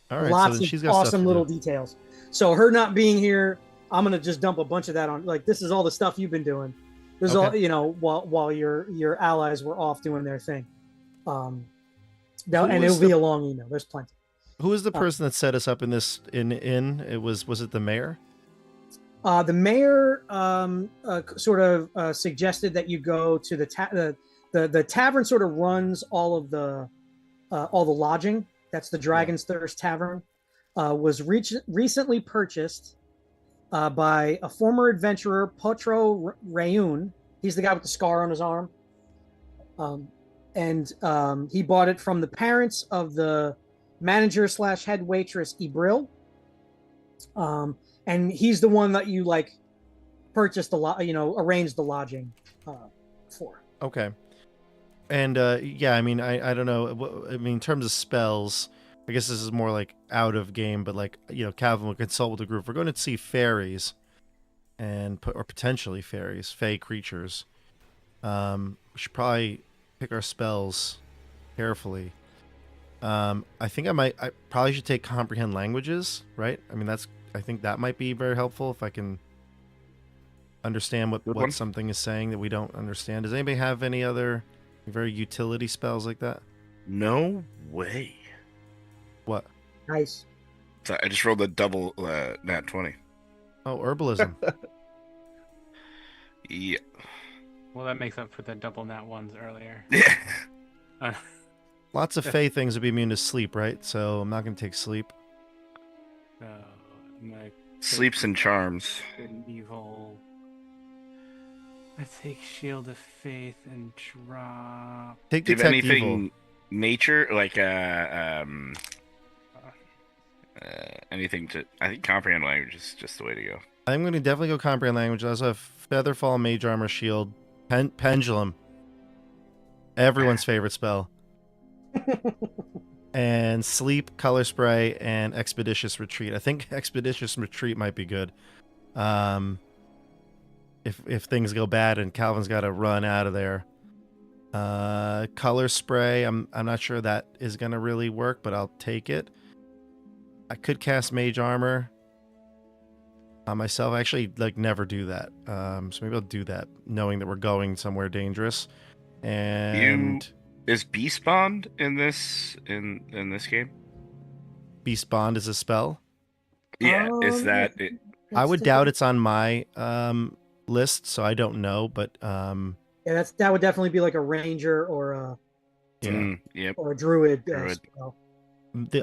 All right, lots so of she's got awesome little details. So her not being here, I'm gonna just dump a bunch of that on. Like this is all the stuff you've been doing. This is all while your allies were off doing their thing. And it'll be a long email. There's plenty. Who is the person that set us up in this inn? Was it the mayor? The mayor sort of suggested that you go to the tavern. Sort of runs all the lodging. That's the Dragon's Thirst Tavern. Was recently purchased by a former adventurer, Patron Rayun. He's the guy with the scar on his arm. And he bought it from the parents of the manager / head waitress Ibril. And he's the one that you like purchased arranged the lodging for. Okay. And I mean, I don't know. I mean, in terms of spells, I guess this is more like out of game, but like, Calvin will consult with the group. We're going to see fairies or potentially fairies, fey creatures. We should probably pick our spells carefully. I think I probably should take comprehend languages, right? I mean, I think that might be very helpful if I can understand what something is saying that we don't understand. Does anybody have any other very utility spells like that? No way. What? Nice. So I just rolled a double nat 20. Oh, herbalism. Yeah. Well, that makes up for the double nat ones earlier. Yeah. Lots of fey things would be immune to sleep, right? So I'm not going to take sleep. My Sleeps and charms. good and evil. I take Shield of Faith and drop. Take Do you have detect anything evil. nature like anything to? I think comprehend language is just the way to go. I'm going to definitely go comprehend language. I also have Featherfall, Mage Armor, Shield, Pendulum. Everyone's favorite spell. And Sleep, Color Spray, and Expeditious Retreat. I think Expeditious Retreat might be good. If things go bad and Calvin's got to run out of there. Color Spray, I'm not sure that is going to really work, but I'll take it. I could cast Mage Armor on myself. I actually never do that. So maybe I'll do that, knowing that we're going somewhere dangerous. And Is Beast Bond in this game? Beast Bond is a spell. Yeah, is that it? I would doubt it's on my list, so I don't know. But yeah, that would definitely be like a ranger or a Yep. or a druid. Druid.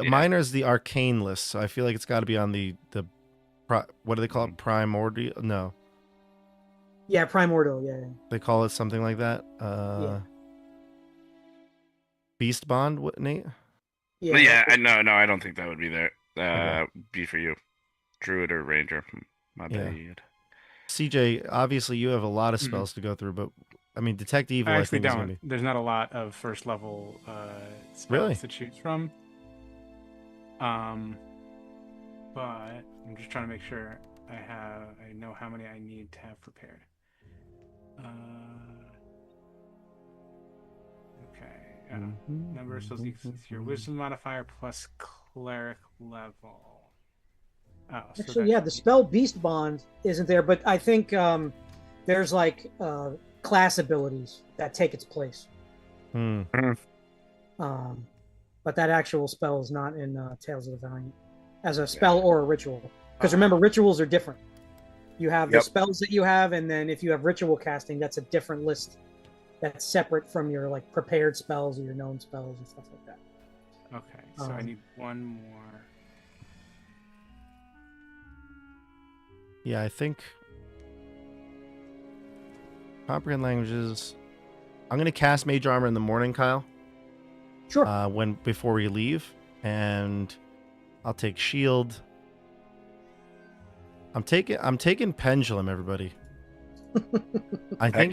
Mine is the arcane list, so I feel like it's got to be on the what do they call it? Primordial? No, Yeah, primordial. Yeah. they call it something like that. Yeah. Beast Bond, what, Nate? But yeah, no, I don't think that would be there. Okay. Be for you, druid or ranger. My Yeah. bad. CJ, obviously you have a lot of spells to go through, but I mean, Detect Evil, I I actually think is gonna don't. be. There's not a lot of first level spells Really? to choose from. But I'm just trying to make sure I know how many I need to have prepared. Okay. Number of spells equals your wisdom modifier plus cleric level. Oh, so Actually, yeah, the spell Beast Bond isn't there, but I think there's class abilities that take its place. But that actual spell is not in Tales of the Valiant as a spell or a ritual. Because remember, rituals are different. You have the spells that you have, and then if you have ritual casting, that's a different list. That's separate from your prepared spells or your known spells and stuff like that. Okay, so I need one more. Yeah, I think comprehend languages. I'm gonna cast Mage Armor in the morning, Kyle. Sure. Before we leave, and I'll take Shield. I'm taking Pendulum, everybody. I think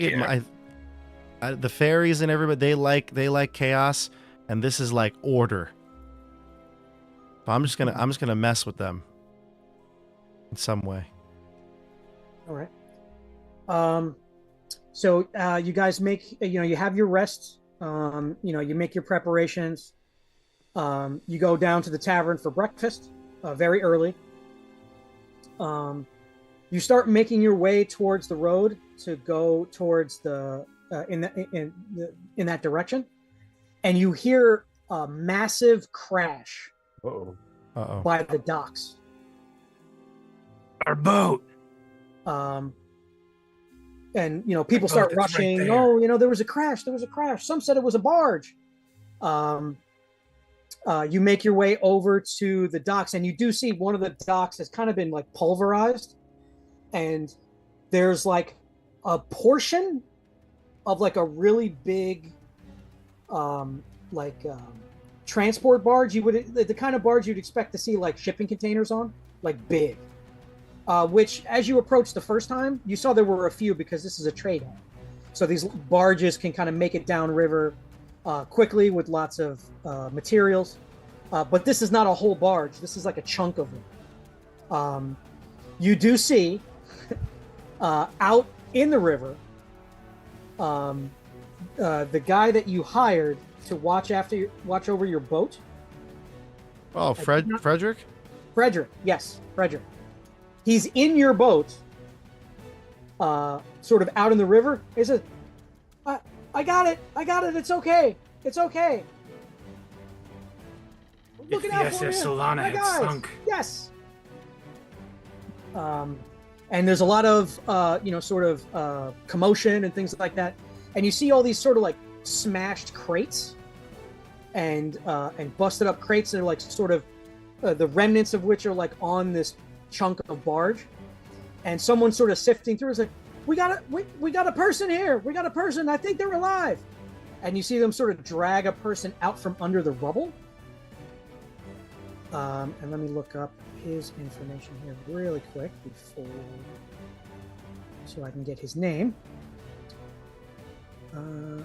the fairies and everybody they like chaos, and this is like order. So I'm just gonna mess with them in some way. All right. So you guys make you have your rest. You make your preparations. You go down to the tavern for breakfast very early. You start making your way towards the road to go towards the in that direction, and you hear a massive crash by the docks. Our boat. And people start rushing. Right Oh, there was a crash. Some said it was a barge. You make your way over to the docks, and you do see one of the docks has kind of been pulverized, and there's a portion of a really big transport barge. The kind of barge you'd expect to see shipping containers on, big. Which, as you approached the first time, you saw there were a few because this is a trade hub. So these barges can kind of make it downriver quickly with lots of materials. But this is not a whole barge. This is a chunk of them. You do see out in the river the guy that you hired to watch over your boat. Oh, Frederick? Frederick, yes, Frederick. He's in your boat, sort of out in the river. He says, I got it. It's okay. Looking out for you. SS Solana My had guys. sunk. Yes. And there's a lot of, commotion and things like that. And you see all these sort of smashed crates and busted up crates that are the remnants of which are like on this chunk of barge, and someone's sort of sifting through. It's like, we got a person here. We got a person. I think they're alive. And you see them sort of drag a person out from under the rubble. And let me look up his information here really quick before, so I can get his name.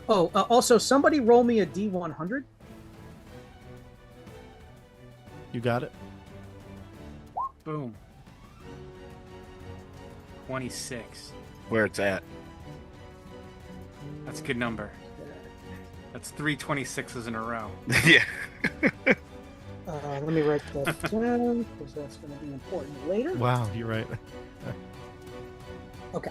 Also, somebody roll me a D100. You got it. Boom. 26. Where it's at. That's a good number. That's 3 26s in a row. Yeah. Let me write that down because that's going to be important later. Wow, you're right. Okay.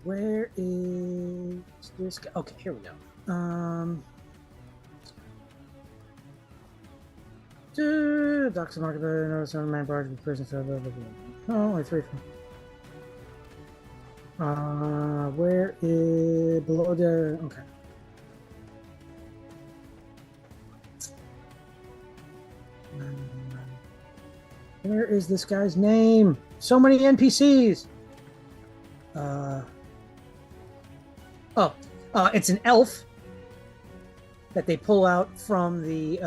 Where is this guy? Okay, here we go. Docks market, notice on man barge with prison. Oh, only 3. Where is below the? Okay. Where is this guy's name? So many NPCs. It's an elf that they pull out from the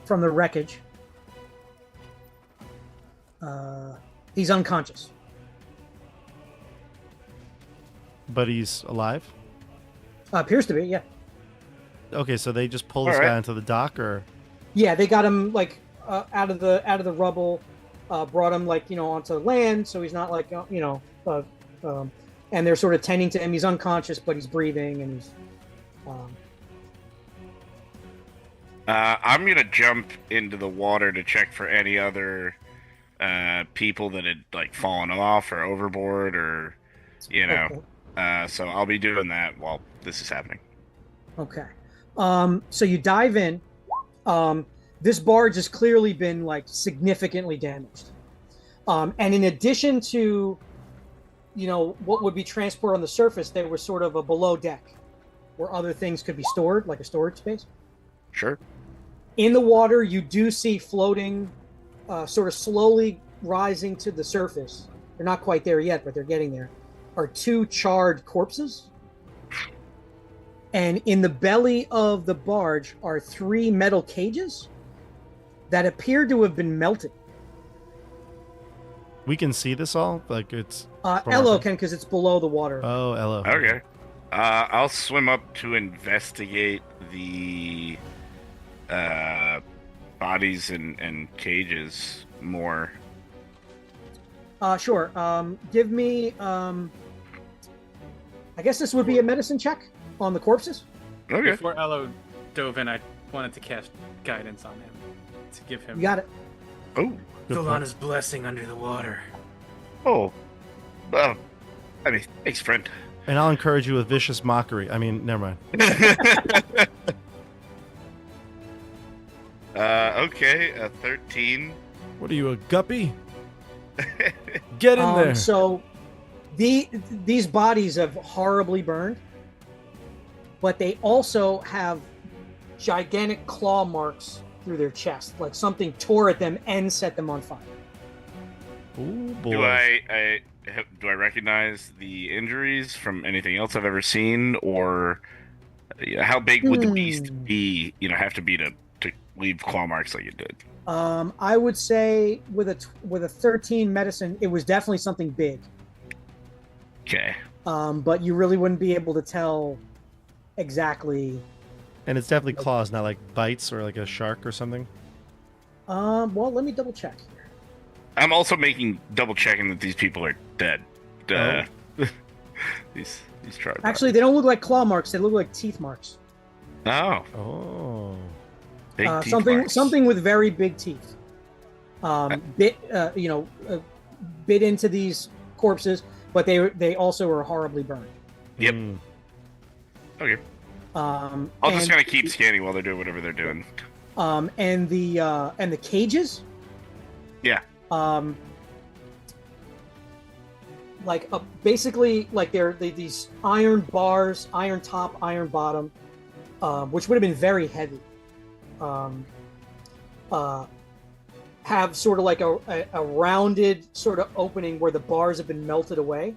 wreckage. He's unconscious. But he's alive? Appears to be, yeah. Okay, so they just pull this guy onto the dock, or? Yeah, they got him like out of the rubble, brought him like onto land, so he's not like and they're sort of tending to him. He's unconscious, but he's breathing, and he's. I'm gonna jump into the water to check for any other people that had like fallen off or overboard, or Okay. So I'll be doing that while this is happening. Okay. So you dive in. This barge has clearly been like significantly damaged. And in addition to, what would be transport on the surface, there was sort of a below deck where other things could be stored, like a storage space. Sure. In the water, you do see floating, sort of slowly rising to the surface. They're not quite there yet, but they're getting there. Are 2 charred corpses. And in the belly of the barge are 3 metal cages that appear to have been melted. We can see this all? Like it's... Elo can, because it's below the water. Oh, Elo. Okay. I'll swim up to investigate the bodies and cages more. Sure. Give me... I guess this would be a medicine check on the corpses. Okay. Before Elo dove in, I wanted to cast guidance on him to give him. You got it. Oh. Solana's blessing under the water. Oh. Well, thanks, friend. And I'll encourage you with vicious mockery. I mean, never mind. Okay, a 13. What are you, a guppy? Get in there. So these bodies have horribly burned, but they also have gigantic claw marks through their chest, like something tore at them and set them on fire. Ooh, boy. Do I recognize the injuries from anything else I've ever seen, or how big would the beast be? Have to be to leave claw marks like it did. I would say with a 13 medicine, it was definitely something big. Okay. But you really wouldn't be able to tell exactly. And it's definitely claws, not like bites or like a shark or something. Well, let me double check here. I'm also double checking that these people are dead. These tribes. Actually, they don't look like claw marks. They look like teeth marks. Oh. Oh. Big teeth marks. Something with very big teeth. Bit into these corpses, but they also are horribly burned. Yep. Okay. I'll just kind of keep scanning while they're doing whatever they're doing. And the cages. Yeah. Basically, like they're these iron bars, iron top, iron bottom, which would have been very heavy. have sort of like a rounded sort of opening where the bars have been melted away.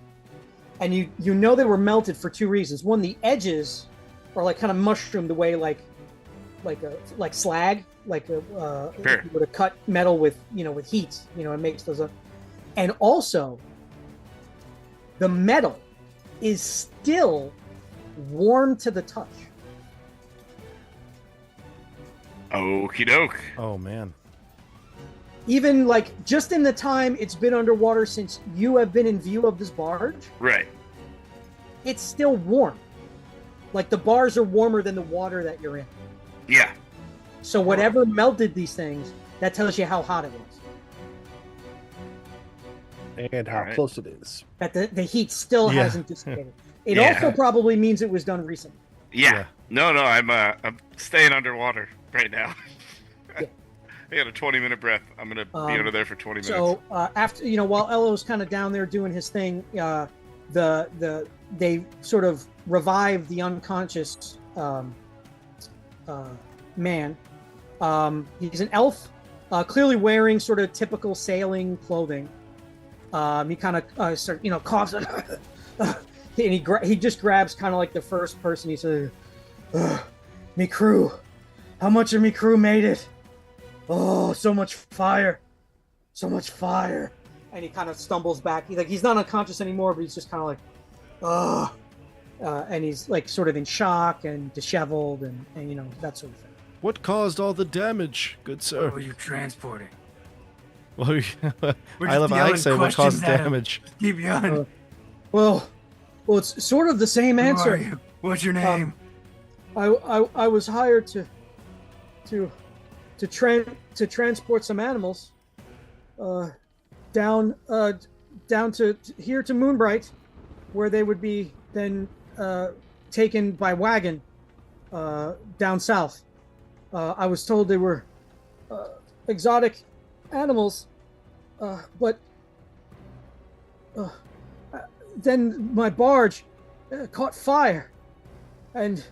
And you know they were melted for two reasons. One, the edges are like kind of mushroomed away like slag, like Sure. you would have cut metal with with heat, it makes those up. And also the metal is still warm to the touch. Okie doke. Oh man. Even like just in the time it's been underwater since you have been in view of this barge, Right. it's still warm. Like the bars are warmer than the water that you're in. Yeah. So whatever melted these things, that tells you how hot it was. And how Alright. close it is. That the heat still hasn't dissipated. It Yeah. also probably means it was done recently. Yeah. No, I'm staying underwater right now. Yeah. I got a 20-minute breath. I'm gonna be under there for 20 minutes. So after while Ello's kind of down there doing his thing, they sort of revive the unconscious man. He's an elf, clearly wearing sort of typical sailing clothing. He kind of coughs, and he just grabs kind of like the first person. He says, "Me crew, how much of me crew made it? Oh, so much fire, so much fire." And he kind of stumbles back. He's not unconscious anymore, but he's just kind of like, "Oh," and he's like sort of in shock and disheveled and that sort of thing. What caused all the damage, good What sir? were you transporting? Well, We're I love just Ike yelling say what caused questions at him. damage. Keep yelling. Well, it's sort of the same Who are answer. you? What's your name? I was hired to transport some animals down to here to Moonbright, where they would be then taken by wagon down south. I was told they were exotic animals, but then my barge caught fire, and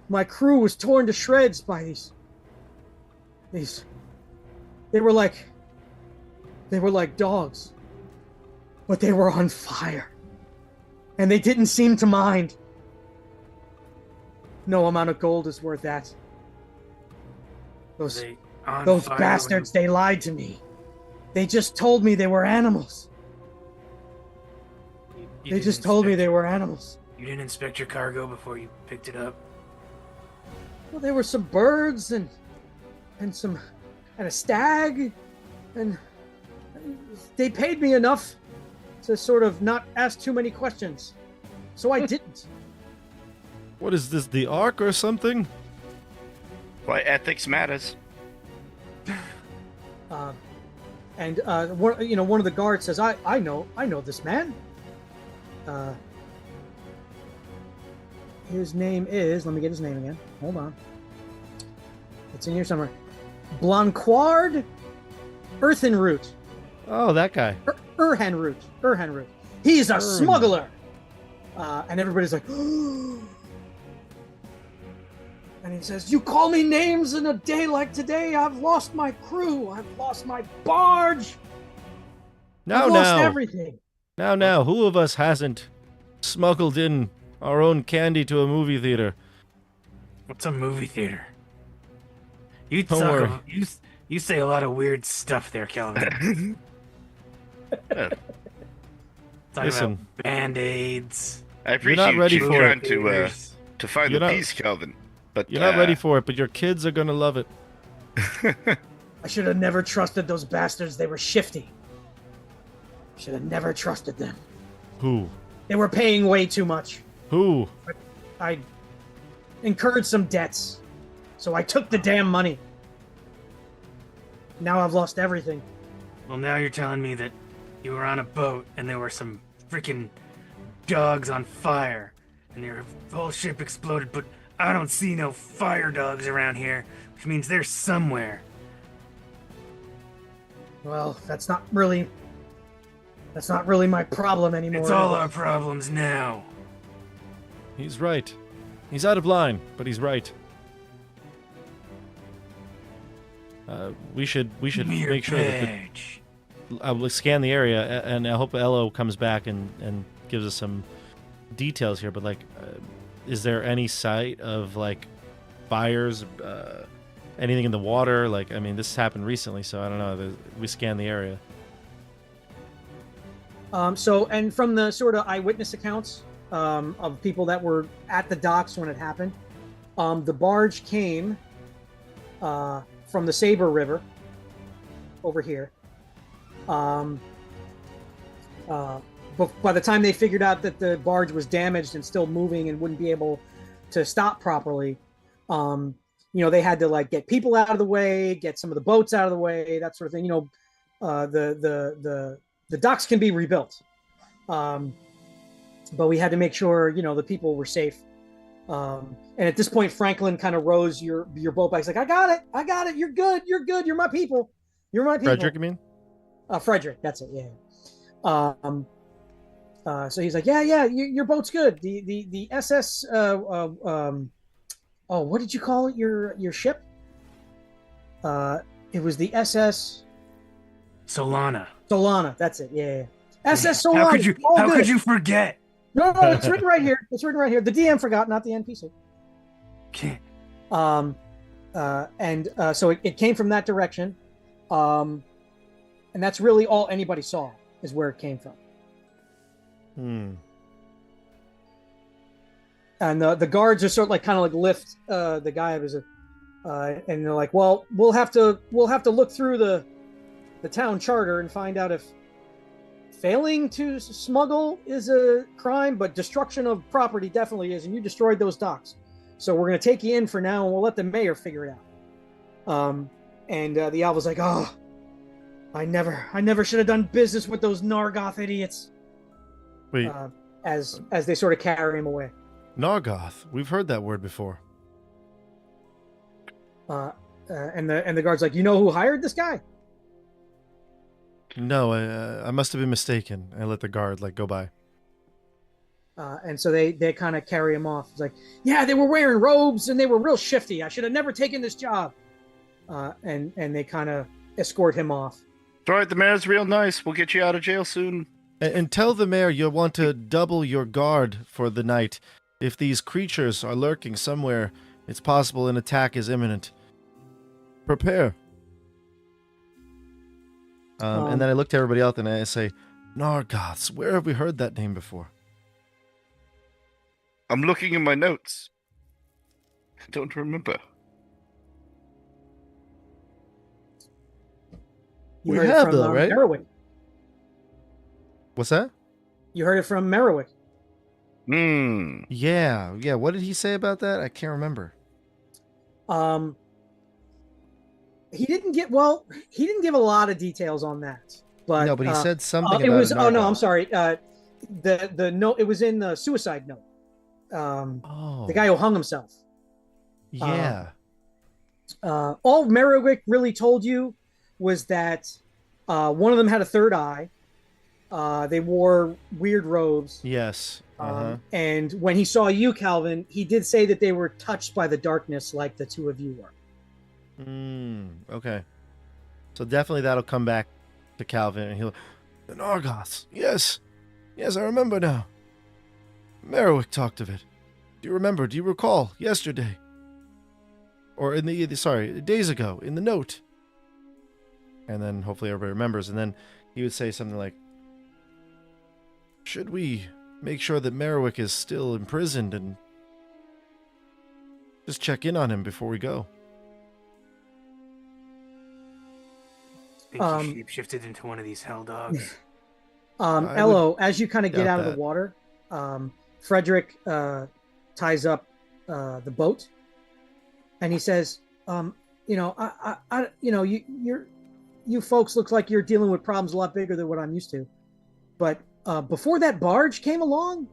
my crew was torn to shreds by these. They were like dogs, but they were on fire, and they didn't seem to mind. No amount of gold is worth that. Those bastards, they lied to me. They just told me they were animals. They just told me they were animals. You didn't inspect your cargo before you picked it up? Well, there were some birds and a stag, and they paid me enough to sort of not ask too many questions. So I didn't. What is this, the Ark or something? Why ethics matters. And one of the guards says, I know this man. His name is, let me get his name again. Hold on. It's in here somewhere. Blanquard Earthenroot. Oh, that guy. Erhenroot. He's a smuggler. And everybody's like, and he says, "You call me names in a day like today? I've lost my crew. I've lost my barge. I've lost everything." Now, who of us hasn't smuggled in our own candy to a movie theater? What's a movie theater? You Don't talk worry. about, you say a lot of weird stuff there, Kelvin. Talking Listen. about Band-Aids. I You're appreciate not ready you for trying it. to find You're the not- peace, Kelvin. But You're not ready for it, but your kids are gonna love it. I should have never trusted those bastards. They were shifty. Should have never trusted them. Who? They were paying way too much. Who? I incurred some debts, so I took the damn money. Now I've lost everything. Well, now you're telling me that you were on a boat and there were some freaking dogs on fire and your whole ship exploded, but I don't see no fire dogs around here, which means they're somewhere. Well, that's not really my problem anymore. It's all our problems now. He's right. He's out of line, but he's right. we should Mere make sure that bitch. I will scan the area, and I hope Elo comes back and gives us some details here. But like, is there any sight of like fires, anything in the water? Like, I mean, this happened recently, so I don't know. We scanned the area. So, and from the sort of eyewitness accounts of people that were at the docks when it happened, the barge came from the Saber River over here. But by the time they figured out that the barge was damaged and still moving and wouldn't be able to stop properly, they had to like get people out of the way, get some of the boats out of the way, that sort of thing. The docks can be rebuilt, but we had to make sure the people were safe. And at this point, Franklin kind of rows your boat back. He's like, I got it. You're good. You're my people. Frederick, you mean? Frederick, that's it. Yeah. So he's like, yeah, your boat's good. The SS. What did you call it? Your ship? It was the SS Solana. That's it. Yeah. SS Solana. How could you forget? No, it's written right here. The DM forgot, not the NPC. Okay. So it came from that direction. And that's really all anybody saw is where it came from. And the guards are sort of like kind of like lift the guy who was and they're like, well, we'll have to look through the town charter and find out if failing to smuggle is a crime, but destruction of property definitely is, and you destroyed those docks. So we're going to take you in for now, and we'll let the mayor figure it out. And the owl was like, oh, I never should have done business with those Nargoth idiots. Wait. As they sort of carry him away. Nargoth. We've heard that word before. And the guard's like, you know who hired this guy? No, I must have been mistaken. I let the guard go by. And so they kind of carry him off. It's like, yeah, they were wearing robes and they were real shifty. I should have never taken this job. And they kind of escort him off. All right, the mayor's real nice. We'll get you out of jail soon. And tell the mayor you'll want to double your guard for the night. If these creatures are lurking somewhere, it's possible an attack is imminent. Prepare. And then I look to everybody else and I say, Nargoths, where have we heard that name before? I'm looking in my notes. I don't remember. You We heard it have from, though, right? Merriwick. What's that? You heard it from Merriwick. Yeah. What did he say about that? I can't remember. He didn't give a lot of details on that. But no, but he said something about it was Nargoth. I'm sorry. The note, it was in the suicide note. The guy who hung himself. Yeah. All Merriwick really told you was that one of them had a third eye. They wore weird robes. Yes. And when he saw you, Calvin, he did say that they were touched by the darkness like the two of you were. Okay. So definitely that'll come back to Calvin, and he'll... The Nargoths. Yes, I remember now. Merriwick talked of it. Do you recall yesterday? Or days ago, in the note. And then hopefully everybody remembers, and then he would say something like, should we make sure that Merriwick is still imprisoned and just check in on him before we go? I think he shapeshifted into one of these hell dogs. Elo, as you kind of get out of that. the water, Frederick ties up the boat, and he says, you folks look like you're dealing with problems a lot bigger than what I'm used to. But before that barge came along,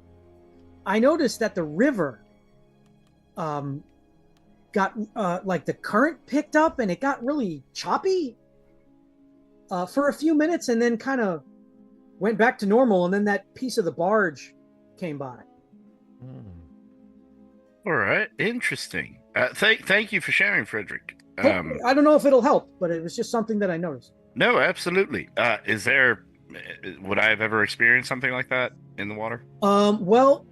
I noticed that the river got the current picked up and it got really choppy for a few minutes, and then kind of went back to normal, and then that piece of the barge came by. All right, interesting. Thank you for sharing, Frederick. I don't know if it'll help, but it was just something that I noticed. No, absolutely. Would I have ever experienced something like that in the water? Well,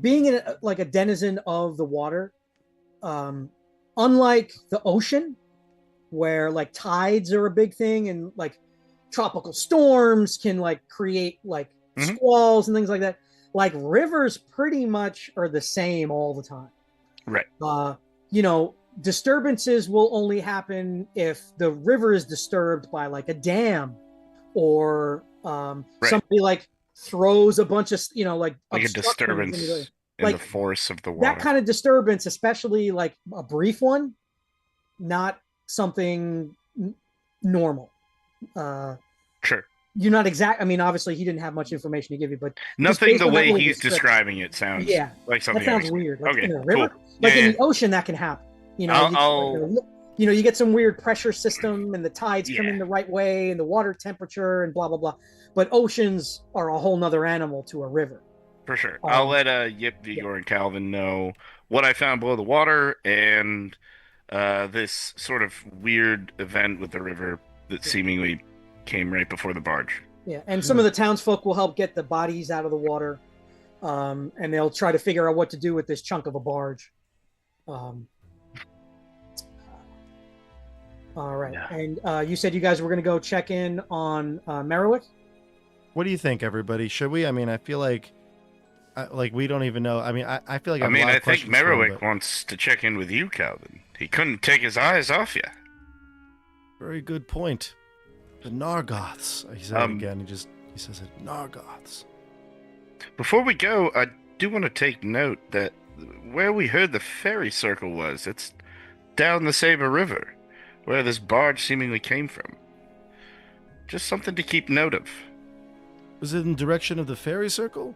being like a denizen of the water, unlike the ocean, where like tides are a big thing and like tropical storms can like create like squalls and things like that. Like rivers pretty much are the same all the time. Right. Disturbances will only happen if the river is disturbed by like a dam or somebody like throws a bunch of like a disturbance in the force of the water. That kind of disturbance, especially like a brief one, not something normal. Sure. You're not exact. I mean, obviously, he didn't have much information to give you, but nothing the way he's describing it sounds like something. That sounds weird. Like okay, in a river, cool. like in the ocean, that can happen. You get some weird pressure system, and the tides come in the right way, and the water temperature, and blah blah blah. But oceans are a whole nother animal to a river. For sure. I'll let Yip, Vigor, and Calvin know what I found below the water and this sort of weird event with the river that seemingly came right before the barge. Yeah, and some of the townsfolk will help get the bodies out of the water, and they'll try to figure out what to do with this chunk of a barge. All right, and you said you guys were going to go check in on Merriwick? What do you think, everybody? Should we? I mean, I feel like we don't even know. I mean, I feel like I think Merriwick wants to check in with you, Calvin. He couldn't take his eyes off you. Very good point. The Nargoths. He said it again. He says it. Nargoths. Before we go, I do want to take note that where we heard the ferry circle was, it's down the Saber River, where this barge seemingly came from. Just something to keep note of. Was it in direction of the ferry circle?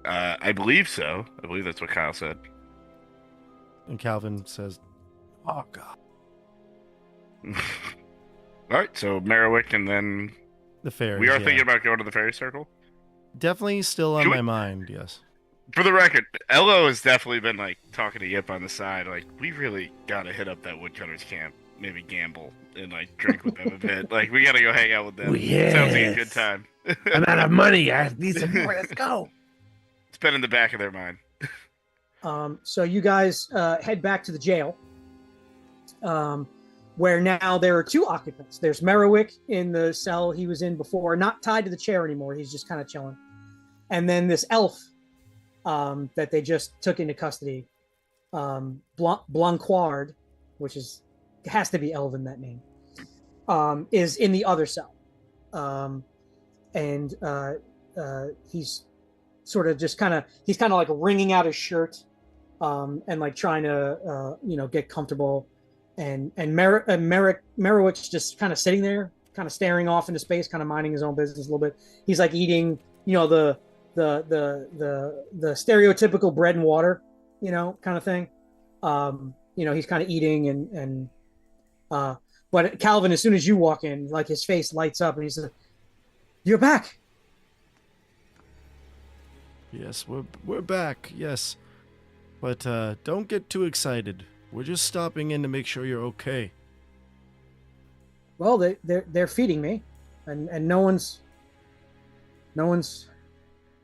I believe so. I believe that's what Kyle said. And Calvin says, "Oh God." All right, so Merriwick and then the ferry. We are thinking about going to the ferry circle. Definitely still on my mind. Yes. For the record, Elo has definitely been like talking to Yip on the side. Like, we really gotta hit up that woodcutters camp. Maybe gamble and like drink with them a bit. Like, we gotta go hang out with them. Sounds like a good time. I'm out of money. I need some more. Let's go. It's been in the back of their mind. So you guys head back to the jail, where now there are two occupants. There's Merriwick in the cell he was in before, not tied to the chair anymore. He's just kind of chilling. And then this elf that they just took into custody, Blanquard, which has to be Elven, that name, is in the other cell. And he's sort of just he's kind of like wringing out his shirt and like trying to, get comfortable. And Merriwick's just kind of sitting there, kind of staring off into space, kind of minding his own business a little bit. He's like eating, the stereotypical bread and water, kind of thing. He's kind of eating but Calvin, as soon as you walk in, like his face lights up and he says, "You're back." Yes, we're back. Yes, but don't get too excited. We're just stopping in to make sure you're okay. Well, they're feeding me, and no one's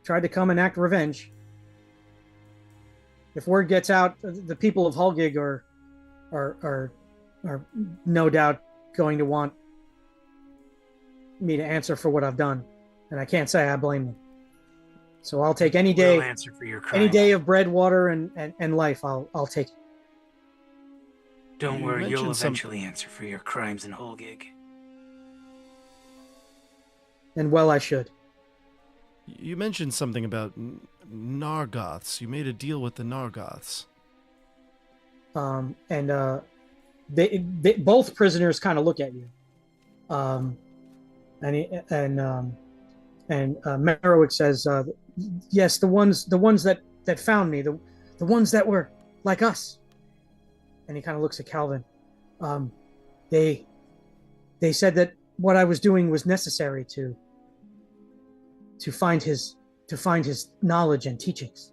tried to come and act revenge. If word gets out, the people of Hulgig are no doubt going to want me to answer for what I've done, and I can't say I blame them. So I'll take any day, answer for your crime. any day of bread, water, and life. I'll take it. Don't worry, you'll eventually answer for your crimes in Holgig. And well, I should. You mentioned something about Nargoths. You made a deal with the Nargoths. They both prisoners kind of look at you. Merriwick says, "Yes, the ones that found me, the ones that were like us." And he kind of looks at Calvin. They said that what I was doing was necessary to find his knowledge and teachings.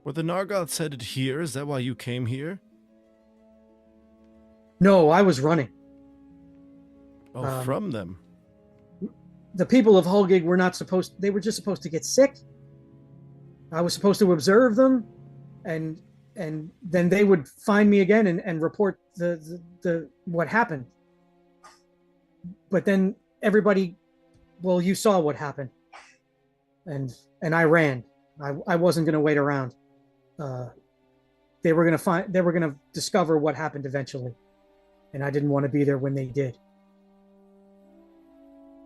Were the Nargoths headed here? Is that why you came here? No, I was running. Oh, from them. The people of Hulgig were not supposed. They were just supposed to get sick. I was supposed to observe them, and then they would find me again and report the what happened. But then everybody, well, you saw what happened, and I ran. I wasn't going to wait around. They were going to discover what happened eventually, and I didn't want to be there when they did.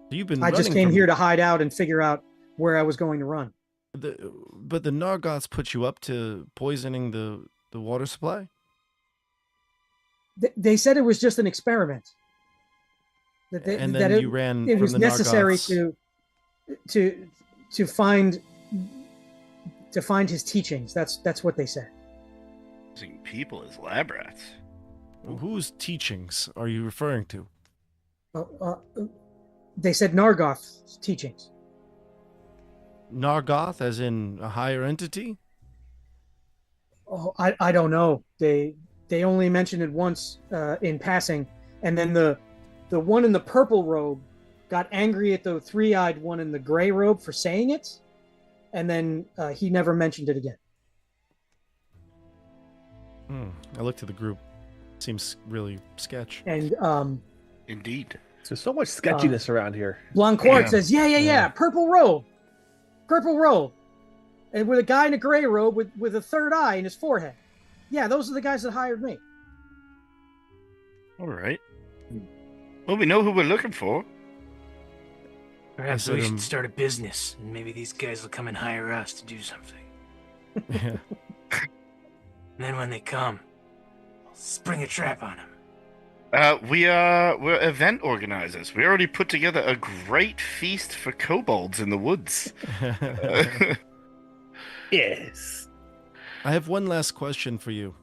You've been. I just came here to hide out and figure out where I was going to run. But the Nargoths put you up to poisoning the water supply? They said it was just an experiment. You ran. It was necessary Nargoths. to find his teachings. That's what they said. Using people as lab rats. Whose teachings are you referring to? They said Nargoth's teachings. Nargoth, as in a higher entity? Oh, I don't know. They only mentioned it once in passing, and then the one in the purple robe got angry at the three-eyed one in the gray robe for saying it, and then he never mentioned it again. I looked at the group. Seems really sketch. And Indeed. There's so much sketchiness around here. Blanquart says, yeah, purple robe, and with a guy in a gray robe with a third eye in his forehead. Yeah, those are the guys that hired me. All right. Well, we know who we're looking for. Perhaps we should start a business, and maybe these guys will come and hire us to do something. Yeah. And then when they come, I'll spring a trap on them. We're event organizers. We already put together a great feast for kobolds in the woods. Yes. I have one last question for you.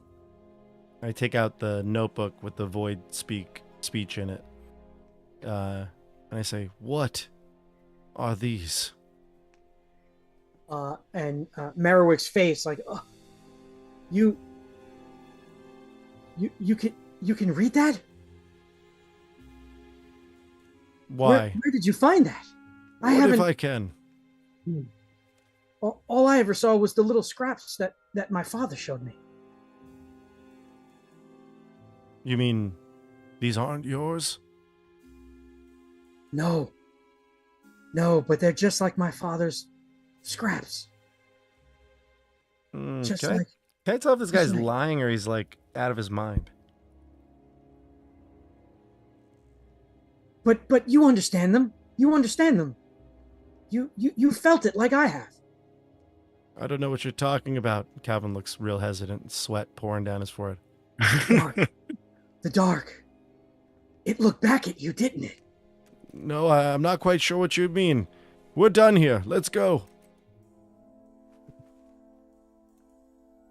I take out the notebook with the void speech in it. And I say, what are these? And Merriwick's face, like, oh, you can read that? Why? Where did you find that? I haven't. If I can. All I ever saw was the little scraps that my father showed me. You mean these aren't yours? No, but they're just like my father's scraps. Just can I tell if this guy's lying or he's like out of his mind? But you understand them. You understand them. You felt it like I have. I don't know what you're talking about. Calvin looks real hesitant, sweat pouring down his forehead. The dark. It looked back at you, didn't it? No, I'm not quite sure what you mean. We're done here. Let's go.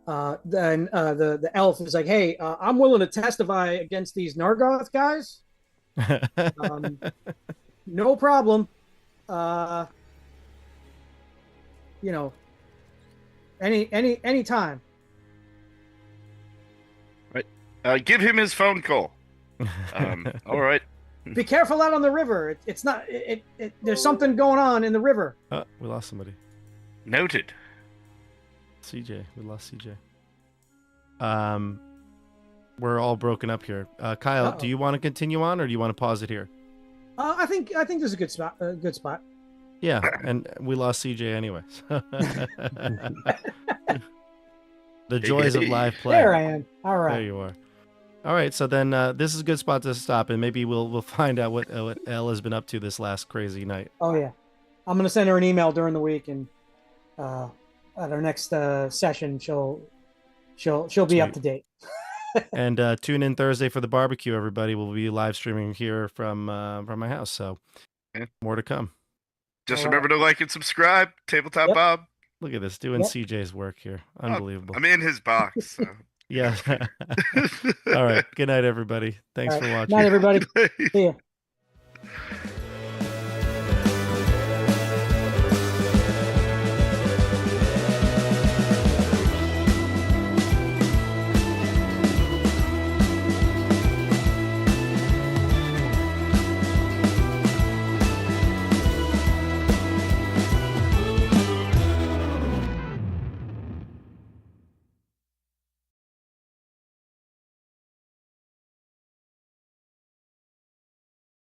Then the elf is like, hey, I'm willing to testify against these Nargoth guys. No problem. Any time. Right. Give him his phone call. All right. Be careful out on the river. It's not. There's something going on in the river. We lost somebody. Noted. CJ. We lost CJ. We're all broken up here. Kyle, do you want to continue on, or do you want to pause it here? I think this is a good spot. Good spot. Yeah, and we lost CJ anyway. The joys of live play. There I am. All right. There you are. All right, so then this is a good spot to stop, and maybe we'll find out what Elle has been up to this last crazy night. Oh yeah, I'm gonna send her an email during the week, and at our next session, she'll be up to date. And tune in Thursday for the barbecue, everybody. We'll be live streaming here from my house, so more to come. Just remember to like and subscribe. Tabletop Bob. Look at this, doing CJ's work here. Unbelievable. I'm in his box. So. Yeah. All right. Good night, everybody. Thanks for watching. Night, everybody. See ya.